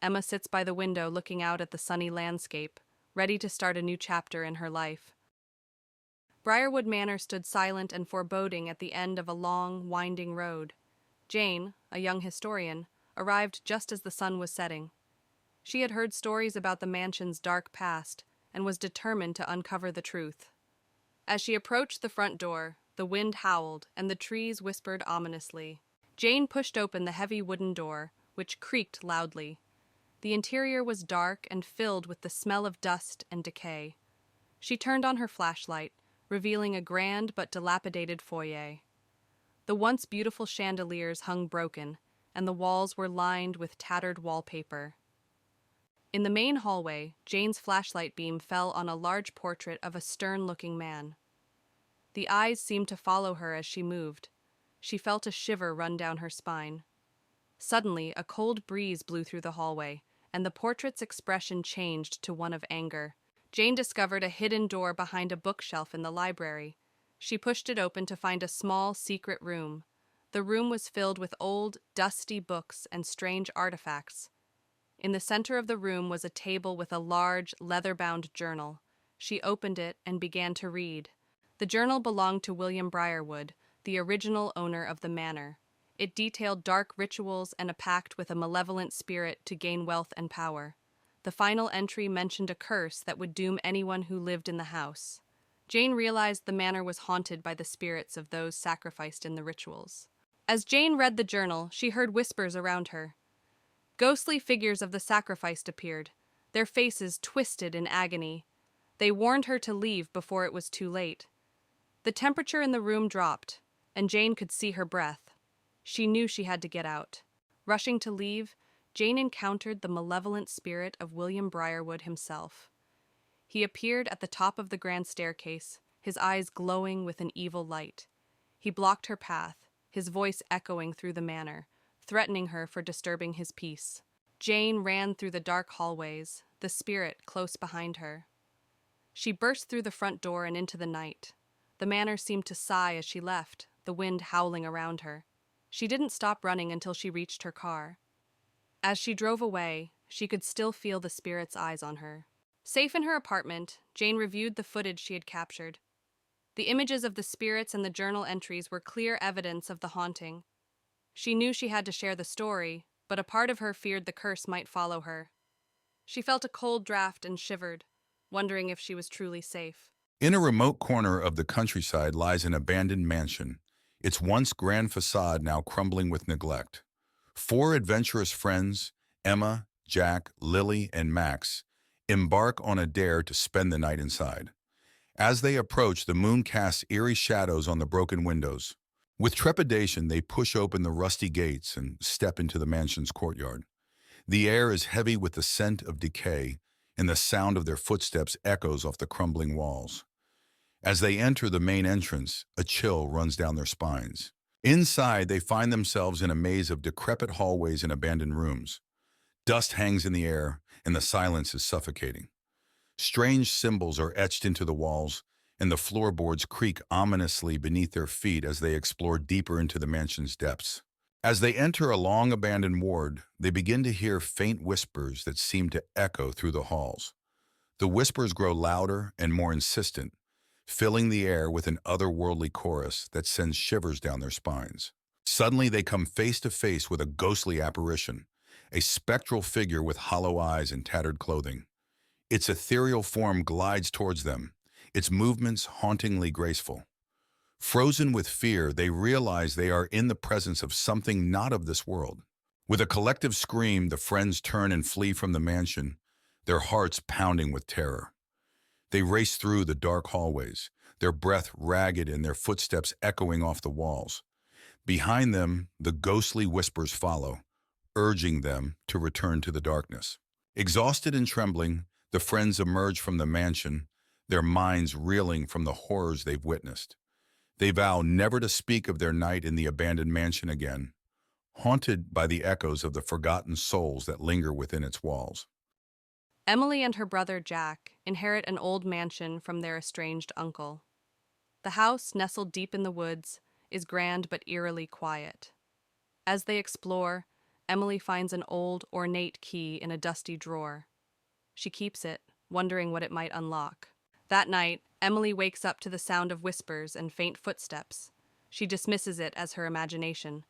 Emma sits by the window looking out at the sunny landscape, ready to start a new chapter in her life. Briarwood Manor stood silent and foreboding at the end of a long, winding road. Jane, a young historian, arrived just as the sun was setting. She had heard stories about the mansion's dark past and was determined to uncover the truth. As she approached the front door, the wind howled and the trees whispered ominously. Jane pushed open the heavy wooden door, which creaked loudly. The interior was dark and filled with the smell of dust and decay. She turned on her flashlight, revealing a grand but dilapidated foyer. The once beautiful chandeliers hung broken, and the walls were lined with tattered wallpaper. In the main hallway, Jane's flashlight beam fell on a large portrait of a stern-looking man. The eyes seemed to follow her as she moved. She felt a shiver run down her spine. Suddenly, a cold breeze blew through the hallway, and the portrait's expression changed to one of anger. Jane discovered a hidden door behind a bookshelf in the library. She pushed it open to find a small, secret room. The room was filled with old, dusty books and strange artifacts. In the center of the room was a table with a large, leather-bound journal. She opened it and began to read. The journal belonged to William Briarwood, the original owner of the manor. It detailed dark rituals and a pact with a malevolent spirit to gain wealth and power. The final entry mentioned a curse that would doom anyone who lived in the house. Jane realized the manor was haunted by the spirits of those sacrificed in the rituals. As Jane read the journal, she heard whispers around her. Ghostly figures of the sacrificed appeared, their faces twisted in agony. They warned her to leave before it was too late. The temperature in the room dropped, and Jane could see her breath. She knew she had to get out. Rushing to leave, Jane encountered the malevolent spirit of William Briarwood himself. He appeared at the top of the grand staircase, his eyes glowing with an evil light. He blocked her path, his voice echoing through the manor, threatening her for disturbing his peace. Jane ran through the dark hallways, the spirit close behind her. She burst through the front door and into the night. The manor seemed to sigh as she left, the wind howling around her. She didn't stop running until she reached her car. As she drove away, she could still feel the spirit's eyes on her. Safe in her apartment, Jane reviewed the footage she had captured. The images of the spirits and the journal entries were clear evidence of the haunting. She knew she had to share the story, but a part of her feared the curse might follow her. She felt a cold draft and shivered, wondering if she was truly safe. In a remote corner of the countryside lies an abandoned mansion, its once grand facade now crumbling with neglect. 4 adventurous friends, Emma, Jack, Lily, and Max, embark on a dare to spend the night inside. As they approach, the moon casts eerie shadows on the broken windows. With trepidation, they push open the rusty gates and step into the mansion's courtyard. The air is heavy with the scent of decay, and the sound of their footsteps echoes off the crumbling walls. As they enter the main entrance, a chill runs down their spines. Inside, they find themselves in a maze of decrepit hallways and abandoned rooms. Dust hangs in the air, and the silence is suffocating. Strange symbols are etched into the walls, and the floorboards creak ominously beneath their feet as they explore deeper into the mansion's depths. As they enter a long-abandoned ward, they begin to hear faint whispers that seem to echo through the halls. The whispers grow louder and more insistent, filling the air with an otherworldly chorus that sends shivers down their spines. Suddenly, they come face to face with a ghostly apparition, a spectral figure with hollow eyes and tattered clothing. Its ethereal form glides towards them, its movements hauntingly graceful. Frozen with fear, they realize they are in the presence of something not of this world. With a collective scream, the friends turn and flee from the mansion, their hearts pounding with terror. They race through the dark hallways, their breath ragged and their footsteps echoing off the walls. Behind them, the ghostly whispers follow, urging them to return to the darkness. Exhausted and trembling, the friends emerge from the mansion, their minds reeling from the horrors they've witnessed. They vow never to speak of their night in the abandoned mansion again, haunted by the echoes of the forgotten souls that linger within its walls. Emily and her brother Jack inherit an old mansion from their estranged uncle. The house, nestled deep in the woods, is grand but eerily quiet. As they explore, Emily finds an old, ornate key in a dusty drawer. She keeps it, wondering what it might unlock. That night, Emily wakes up to the sound of whispers and faint footsteps. She dismisses it as her imagination.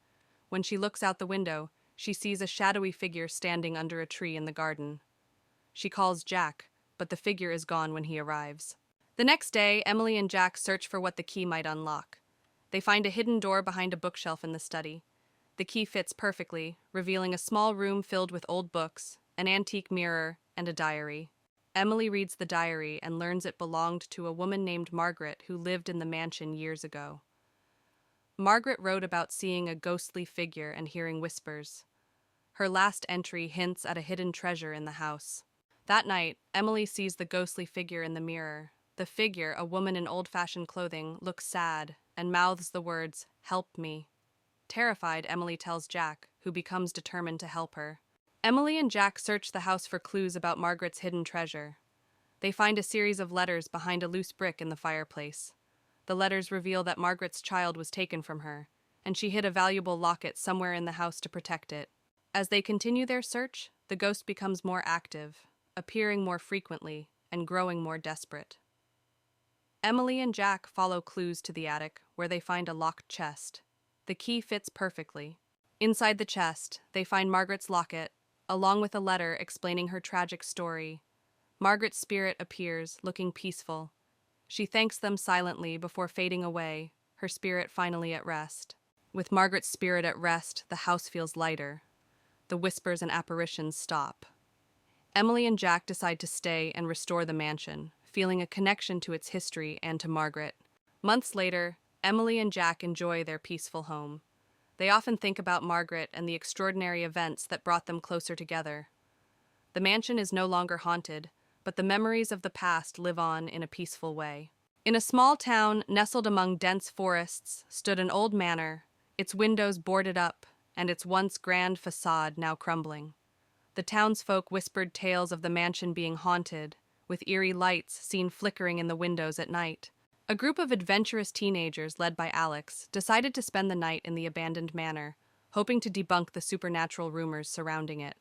When she looks out the window, she sees a shadowy figure standing under a tree in the garden. She calls Jack, but the figure is gone when he arrives. The next day, Emily and Jack search for what the key might unlock. They find a hidden door behind a bookshelf in the study. The key fits perfectly, revealing a small room filled with old books, an antique mirror, and a diary. Emily reads the diary and learns it belonged to a woman named Margaret who lived in the mansion years ago. Margaret wrote about seeing a ghostly figure and hearing whispers. Her last entry hints at a hidden treasure in the house. That night, Emily sees the ghostly figure in the mirror. The figure, a woman in old-fashioned clothing, looks sad and mouths the words, "Help me." Terrified, Emily tells Jack, who becomes determined to help her. Emily and Jack search the house for clues about Margaret's hidden treasure. They find a series of letters behind a loose brick in the fireplace. The letters reveal that Margaret's child was taken from her, and she hid a valuable locket somewhere in the house to protect it. As they continue their search, the ghost becomes more active, appearing more frequently and growing more desperate. Emily and Jack follow clues to the attic, where they find a locked chest. The key fits perfectly. Inside the chest, they find Margaret's locket, along with a letter explaining her tragic story. Margaret's spirit appears, looking peaceful. She thanks them silently before fading away, her spirit finally at rest. With Margaret's spirit at rest, the house feels lighter. The whispers and apparitions stop. Emily and Jack decide to stay and restore the mansion, feeling a connection to its history and to Margaret. Months later, Emily and Jack enjoy their peaceful home. They often think about Margaret and the extraordinary events that brought them closer together. The mansion is no longer haunted, but the memories of the past live on in a peaceful way. In a small town nestled among dense forests stood an old manor, its windows boarded up and its once grand facade now crumbling. The townsfolk whispered tales of the mansion being haunted, with eerie lights seen flickering in the windows at night. A group of adventurous teenagers led by Alex decided to spend the night in the abandoned manor, hoping to debunk the supernatural rumors surrounding it.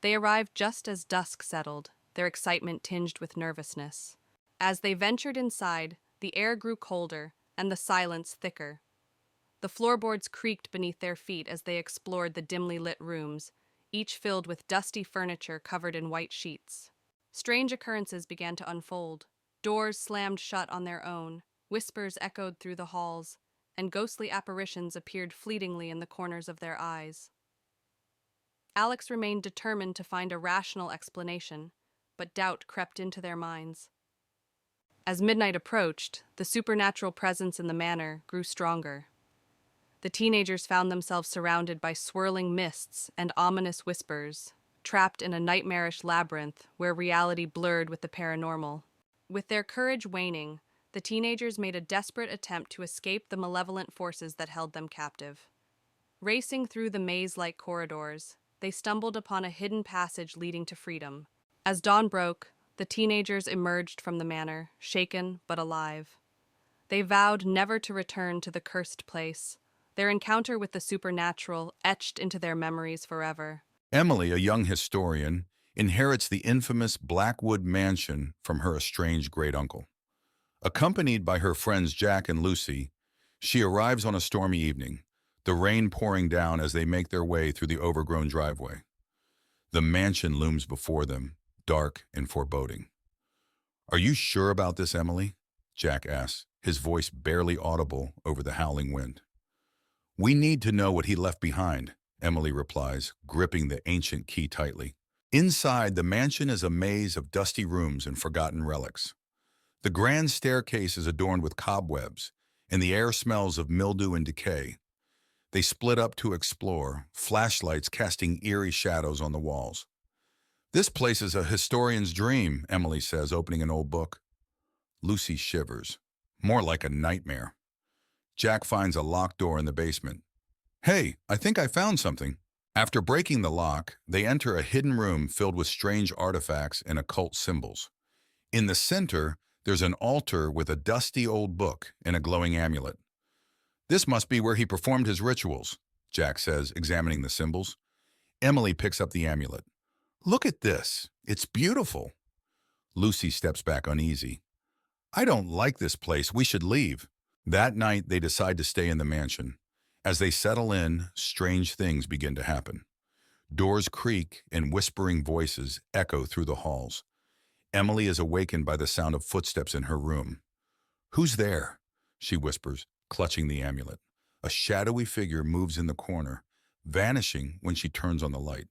They arrived just as dusk settled, their excitement tinged with nervousness. As they ventured inside, the air grew colder and the silence thicker. The floorboards creaked beneath their feet as they explored the dimly lit rooms, each filled with dusty furniture covered in white sheets. Strange occurrences began to unfold. Doors slammed shut on their own, whispers echoed through the halls, and ghostly apparitions appeared fleetingly in the corners of their eyes. Alex remained determined to find a rational explanation, but doubt crept into their minds. As midnight approached, the supernatural presence in the manor grew stronger. The teenagers found themselves surrounded by swirling mists and ominous whispers, trapped in a nightmarish labyrinth where reality blurred with the paranormal. With their courage waning, the teenagers made a desperate attempt to escape the malevolent forces that held them captive. Racing through the maze-like corridors, they stumbled upon a hidden passage leading to freedom. As dawn broke, the teenagers emerged from the manor, shaken but alive. They vowed never to return to the cursed place, their encounter with the supernatural etched into their memories forever. Emily, a young historian, inherits the infamous Blackwood mansion from her estranged great-uncle. Accompanied by her friends Jack and Lucy, she arrives on a stormy evening, the rain pouring down as they make their way through the overgrown driveway. The mansion looms before them, dark and foreboding. "Are you sure about this, Emily?" Jack asks, his voice barely audible over the howling wind. "We need to know what he left behind," Emily replies, gripping the ancient key tightly. Inside, the mansion is a maze of dusty rooms and forgotten relics. The grand staircase is adorned with cobwebs, and the air smells of mildew and decay. They split up to explore, flashlights casting eerie shadows on the walls. "This place is a historian's dream," Emily says, opening an old book. Lucy shivers. "More like a nightmare." Jack finds a locked door in the basement. "Hey, I think I found something." After breaking the lock, they enter a hidden room filled with strange artifacts and occult symbols. In the center, There's an altar with a dusty old book and a glowing amulet. This must be where he performed his rituals, Jack says, examining the symbols. Emily picks up the amulet. Look at this. It's beautiful. Lucy steps back uneasy. I don't like this place. We should leave. That night, they decide to stay in the mansion. As they settle in, strange things begin to happen. Doors creak and whispering voices echo through the halls. Emily is awakened by the sound of footsteps in her room. Who's there? She whispers, clutching the amulet. A shadowy figure moves in the corner, vanishing when she turns on the light.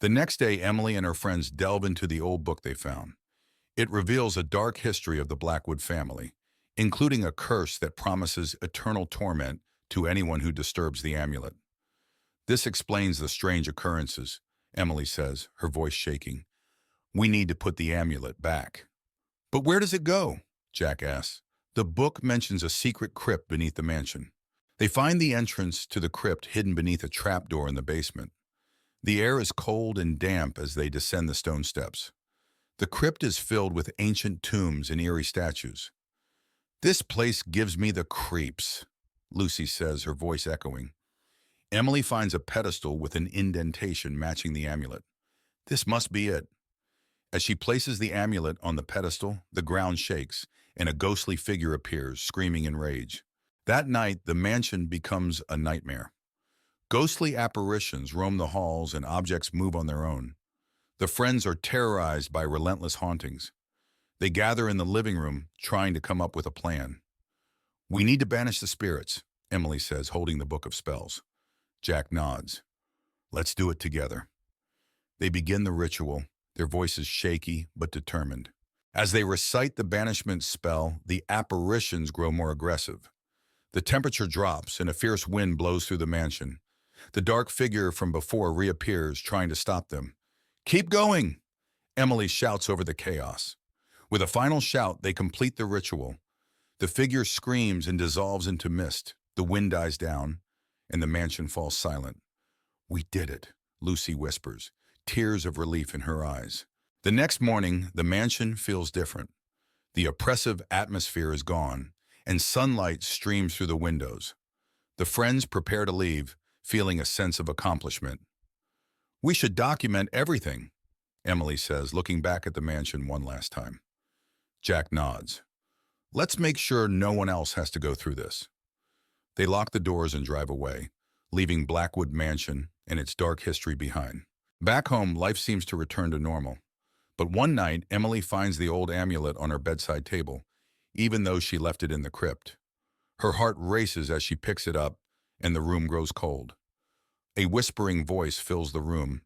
The next day, Emily and her friends delve into the old book they found. It reveals a dark history of the Blackwood family, including a curse that promises eternal torment to anyone who disturbs the amulet. This explains the strange occurrences, Emily says, her voice shaking. We need to put the amulet back. But where does it go? Jack asks. The book mentions a secret crypt beneath the mansion. They find the entrance to the crypt hidden beneath a trapdoor in the basement. The air is cold and damp as they descend the stone steps. The crypt is filled with ancient tombs and eerie statues. This place gives me the creeps, Lucy says, her voice echoing. Emily finds a pedestal with an indentation matching the amulet. This must be it. As she places the amulet on the pedestal, the ground shakes, and a ghostly figure appears, screaming in rage. That night, the mansion becomes a nightmare. Ghostly apparitions roam the halls and objects move on their own. The friends are terrorized by relentless hauntings. They gather in the living room, trying to come up with a plan. We need to banish the spirits, Emily says, holding the book of spells. Jack nods. Let's do it together. They begin the ritual, their voices shaky but determined. As they recite the banishment spell, the apparitions grow more aggressive. The temperature drops and a fierce wind blows through the mansion. The dark figure from before reappears, trying to stop them. Keep going! Emily shouts over the chaos. With a final shout, they complete the ritual. The figure screams and dissolves into mist. The wind dies down, and the mansion falls silent. We did it, Lucy whispers, tears of relief in her eyes. The next morning, the mansion feels different. The oppressive atmosphere is gone, and sunlight streams through the windows. The friends prepare to leave, feeling a sense of accomplishment. We should document everything, Emily says, looking back at the mansion one last time. Jack nods. Let's make sure no one else has to go through this. They lock the doors and drive away, leaving Blackwood Mansion and its dark history behind. Back home, life seems to return to normal. But one night, Emily finds the old amulet on her bedside table, even though she left it in the crypt. Her heart races as she picks it up, and the room grows cold. A whispering voice fills the room.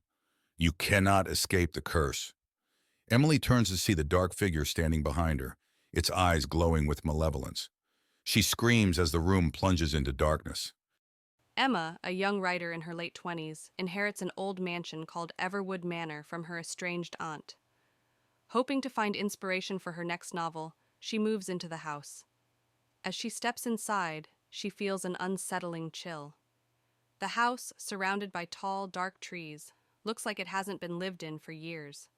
You cannot escape the curse. Emily turns to see the dark figure standing behind her, its eyes glowing with malevolence. She screams as the room plunges into darkness. Emma, a young writer in her late 20s, inherits an old mansion called Everwood Manor from her estranged aunt. Hoping to find inspiration for her next novel, she moves into the house. As she steps inside, she feels an unsettling chill. The house, surrounded by tall, dark trees, looks like it hasn't been lived in for years.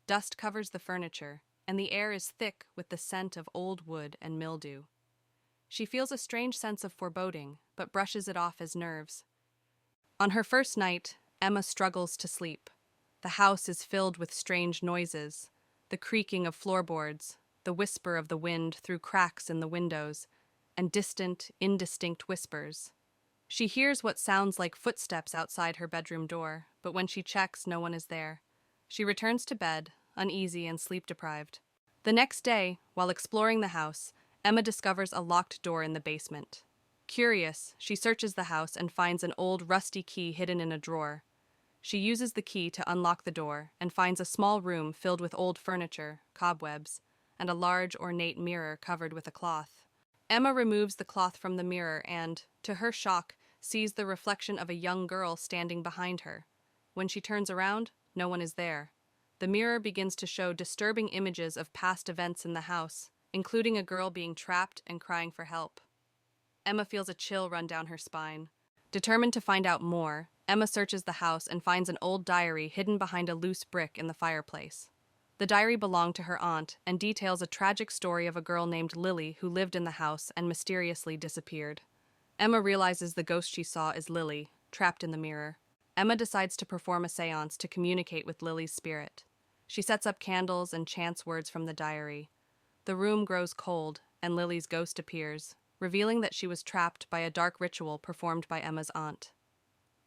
Dust covers the furniture, and the air is thick with the scent of old wood and mildew. She feels a strange sense of foreboding, but brushes it off as nerves. On her first night, Emma struggles to sleep. The house is filled with strange noises, the creaking of floorboards, the whisper of the wind through cracks in the windows, and distant, indistinct whispers. She hears what sounds like footsteps outside her bedroom door, but when she checks, no one is there. She returns to bed, uneasy and sleep-deprived. The next day, while exploring the house, Emma discovers a locked door in the basement. Curious, she searches the house and finds an old rusty key hidden in a drawer. She uses the key to unlock the door and finds a small room filled with old furniture, cobwebs, and a large, ornate mirror covered with a cloth. Emma removes the cloth from the mirror and, to her shock, sees the reflection of a young girl standing behind her. When she turns around, no one is there. The mirror begins to show disturbing images of past events in the house, including a girl being trapped and crying for help. Emma feels a chill run down her spine. Determined to find out more, Emma searches the house and finds an old diary hidden behind a loose brick in the fireplace. The diary belonged to her aunt and details a tragic story of a girl named Lily who lived in the house and mysteriously disappeared. Emma realizes the ghost she saw is Lily, trapped in the mirror. Emma decides to perform a seance to communicate with Lily's spirit. She sets up candles and chants words from the diary. The room grows cold, and Lily's ghost appears, revealing that she was trapped by a dark ritual performed by Emma's aunt.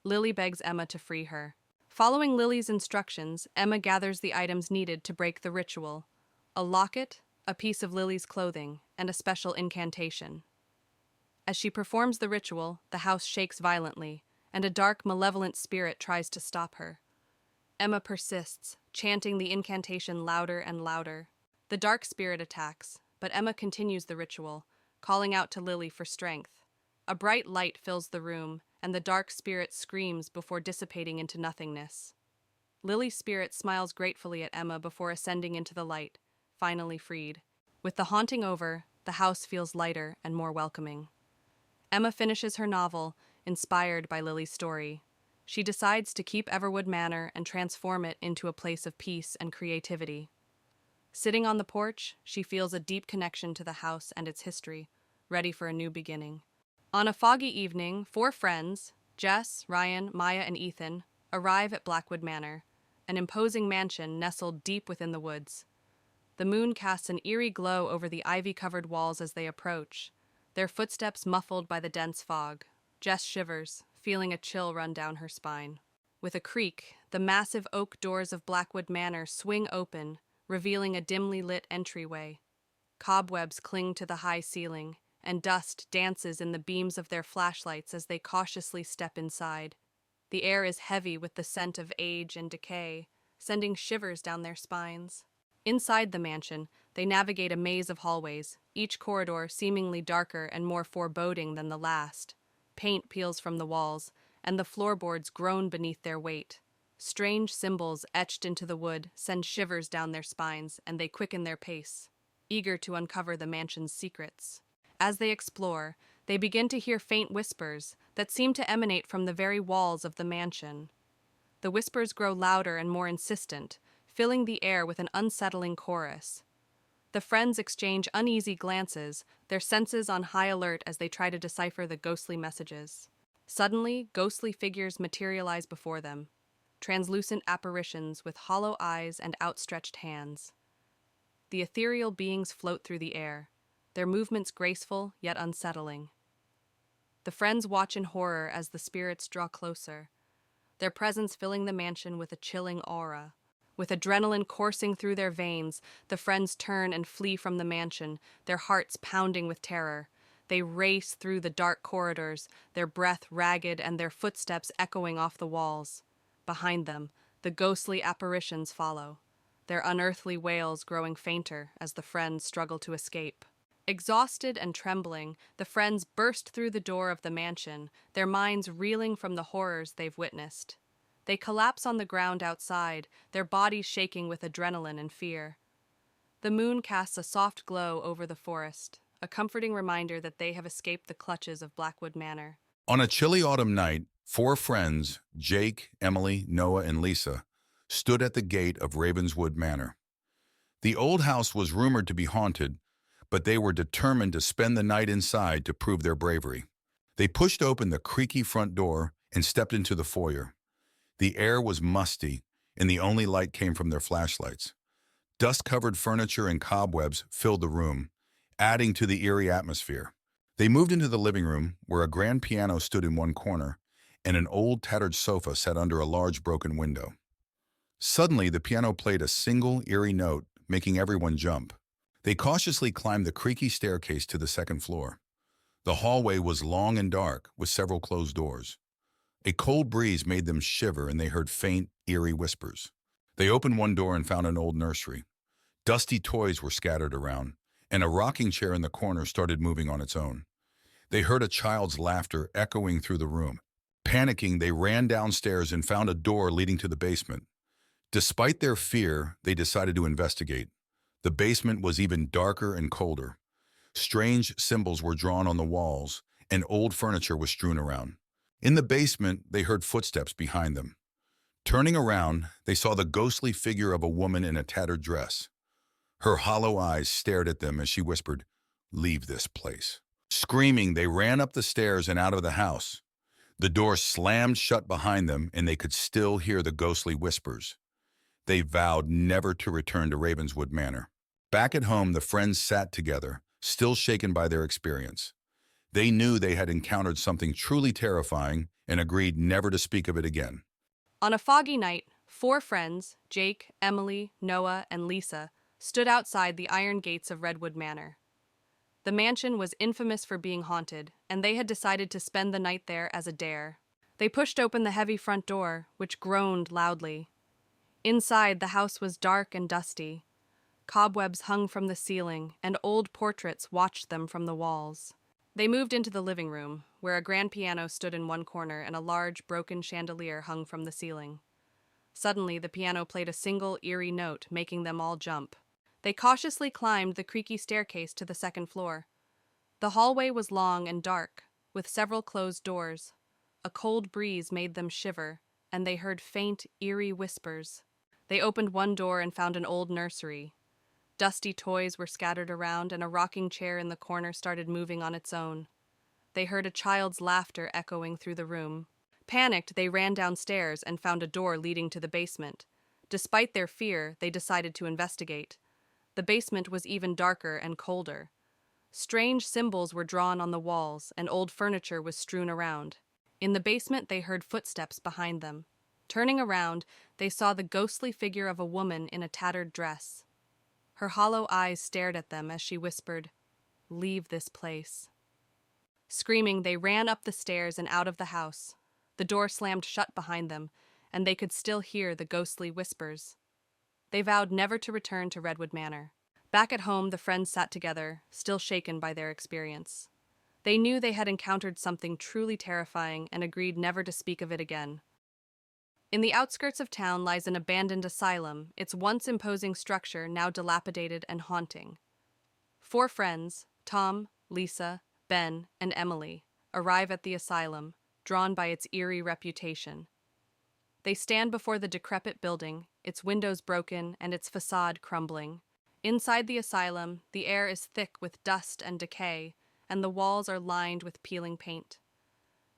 Lily begs Emma to free her. Following Lily's instructions, Emma gathers the items needed to break the ritual: a locket, a piece of Lily's clothing, and a special incantation. As she performs the ritual, the house shakes violently, and a dark, malevolent spirit tries to stop her. Emma persists, chanting the incantation louder and louder. The dark spirit attacks, but Emma continues the ritual, calling out to Lily for strength. A bright light fills the room, and the dark spirit screams before dissipating into nothingness. Lily's spirit smiles gratefully at Emma before ascending into the light, finally freed. With the haunting over, the house feels lighter and more welcoming. Emma finishes her novel, inspired by Lily's story. She decides to keep Everwood Manor and transform it into a place of peace and creativity. Sitting on the porch, she feels a deep connection to the house and its history, ready for a new beginning. On a foggy evening, 4 friends, Jess, Ryan, Maya, and Ethan, arrive at Blackwood Manor, an imposing mansion nestled deep within the woods. The moon casts an eerie glow over the ivy-covered walls as they approach, their footsteps muffled by the dense fog. Jess shivers, feeling a chill run down her spine. With a creak, the massive oak doors of Blackwood Manor swing open, revealing a dimly lit entryway. Cobwebs cling to the high ceiling, and dust dances in the beams of their flashlights as they cautiously step inside. The air is heavy with the scent of age and decay, sending shivers down their spines. Inside the mansion, they navigate a maze of hallways, each corridor seemingly darker and more foreboding than the last. Paint peels from the walls, and the floorboards groan beneath their weight. Strange symbols etched into the wood send shivers down their spines, and they quicken their pace, eager to uncover the mansion's secrets. As they explore, they begin to hear faint whispers that seem to emanate from the very walls of the mansion. The whispers grow louder and more insistent, filling the air with an unsettling chorus. The friends exchange uneasy glances, their senses on high alert as they try to decipher the ghostly messages. Suddenly, ghostly figures materialize before them, translucent apparitions with hollow eyes and outstretched hands. The ethereal beings float through the air, their movements graceful yet unsettling. The friends watch in horror as the spirits draw closer, their presence filling the mansion with a chilling aura. With adrenaline coursing through their veins, the friends turn and flee from the mansion, their hearts pounding with terror. They race through the dark corridors, their breath ragged and their footsteps echoing off the walls. Behind them, the ghostly apparitions follow, their unearthly wails growing fainter as the friends struggle to escape. Exhausted and trembling, the friends burst through the door of the mansion, their minds reeling from the horrors they've witnessed. They collapse on the ground outside, their bodies shaking with adrenaline and fear. The moon casts a soft glow over the forest, a comforting reminder that they have escaped the clutches of Blackwood Manor. On a chilly autumn night, 4 friends, Jake, Emily, Noah, and Lisa, stood at the gate of Ravenswood Manor. The old house was rumored to be haunted, but they were determined to spend the night inside to prove their bravery. They pushed open the creaky front door and stepped into the foyer. The air was musty, and the only light came from their flashlights. Dust-covered furniture and cobwebs filled the room, adding to the eerie atmosphere. They moved into the living room, where a grand piano stood in one corner, and an old tattered sofa sat under a large broken window. Suddenly, the piano played a single, eerie note, making everyone jump. They cautiously climbed the creaky staircase to the second floor. The hallway was long and dark, with several closed doors. A cold breeze made them shiver, and they heard faint, eerie whispers. They opened one door and found an old nursery. Dusty toys were scattered around, and a rocking chair in the corner started moving on its own. They heard a child's laughter echoing through the room. Panicking, they ran downstairs and found a door leading to the basement. Despite their fear, they decided to investigate. The basement was even darker and colder. Strange symbols were drawn on the walls, and old furniture was strewn around. In the basement, they heard footsteps behind them. Turning around, they saw the ghostly figure of a woman in a tattered dress. Her hollow eyes stared at them as she whispered, "Leave this place." Screaming, they ran up the stairs and out of the house. The door slammed shut behind them, and they could still hear the ghostly whispers. They vowed never to return to Ravenswood Manor. Back at home, the friends sat together, still shaken by their experience. They knew they had encountered something truly terrifying and agreed never to speak of it again. On a foggy night, four friends, Jake, Emily, Noah, and Lisa, stood outside the iron gates of Redwood Manor. The mansion was infamous for being haunted, and they had decided to spend the night there as a dare. They pushed open the heavy front door, which groaned loudly. Inside, the house was dark and dusty. Cobwebs hung from the ceiling, and old portraits watched them from the walls. They moved into the living room, where a grand piano stood in one corner and a large, broken chandelier hung from the ceiling. Suddenly, the piano played a single, eerie note, making them all jump. They cautiously climbed the creaky staircase to the second floor. The hallway was long and dark, with several closed doors. A cold breeze made them shiver, and they heard faint, eerie whispers. They opened one door and found an old nursery. Dusty toys were scattered around, and a rocking chair in the corner started moving on its own. They heard a child's laughter echoing through the room. Panicked, they ran downstairs and found a door leading to the basement. Despite their fear, they decided to investigate. The basement was even darker and colder. Strange symbols were drawn on the walls, and old furniture was strewn around. In the basement, they heard footsteps behind them. Turning around, they saw the ghostly figure of a woman in a tattered dress. Her hollow eyes stared at them as she whispered, "Leave this place." Screaming, they ran up the stairs and out of the house. The door slammed shut behind them, and they could still hear the ghostly whispers. They vowed never to return to Redwood Manor. Back at home, the friends sat together, still shaken by their experience. They knew they had encountered something truly terrifying and agreed never to speak of it again. In the outskirts of town lies an abandoned asylum, its once imposing structure now dilapidated and haunting. Four friends, Tom, Lisa, Ben, and Emily, arrive at the asylum, drawn by its eerie reputation. They stand before the decrepit building, its windows broken and its facade crumbling. Inside the asylum, the air is thick with dust and decay, and the walls are lined with peeling paint.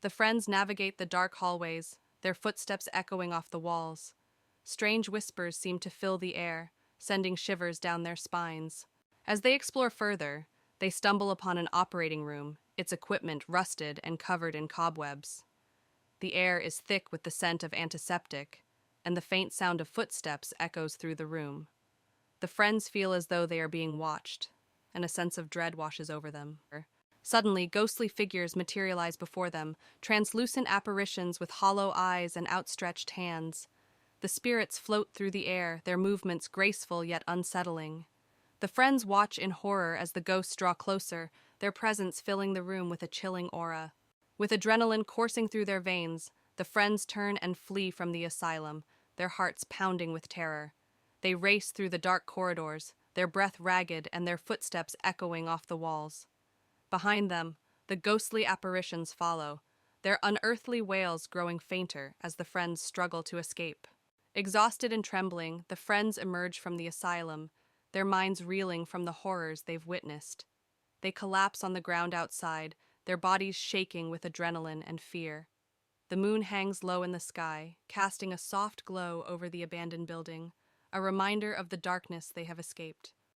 The friends navigate the dark hallways, their footsteps echoing off the walls. Strange whispers seem to fill the air, sending shivers down their spines. As they explore further, they stumble upon an operating room, its equipment rusted and covered in cobwebs. The air is thick with the scent of antiseptic, and the faint sound of footsteps echoes through the room. The friends feel as though they are being watched, and a sense of dread washes over them. Suddenly, ghostly figures materialize before them, translucent apparitions with hollow eyes and outstretched hands. The spirits float through the air, their movements graceful yet unsettling. The friends watch in horror as the ghosts draw closer, their presence filling the room with a chilling aura. With adrenaline coursing through their veins, the friends turn and flee from the asylum, their hearts pounding with terror. They race through the dark corridors, their breath ragged and their footsteps echoing off the walls. Behind them, the ghostly apparitions follow, their unearthly wails growing fainter as the friends struggle to escape. Exhausted and trembling, the friends emerge from the asylum, their minds reeling from the horrors they've witnessed. They collapse on the ground outside, their bodies shaking with adrenaline and fear. The moon hangs low in the sky, casting a soft glow over the abandoned building, a reminder of the darkness they have escaped.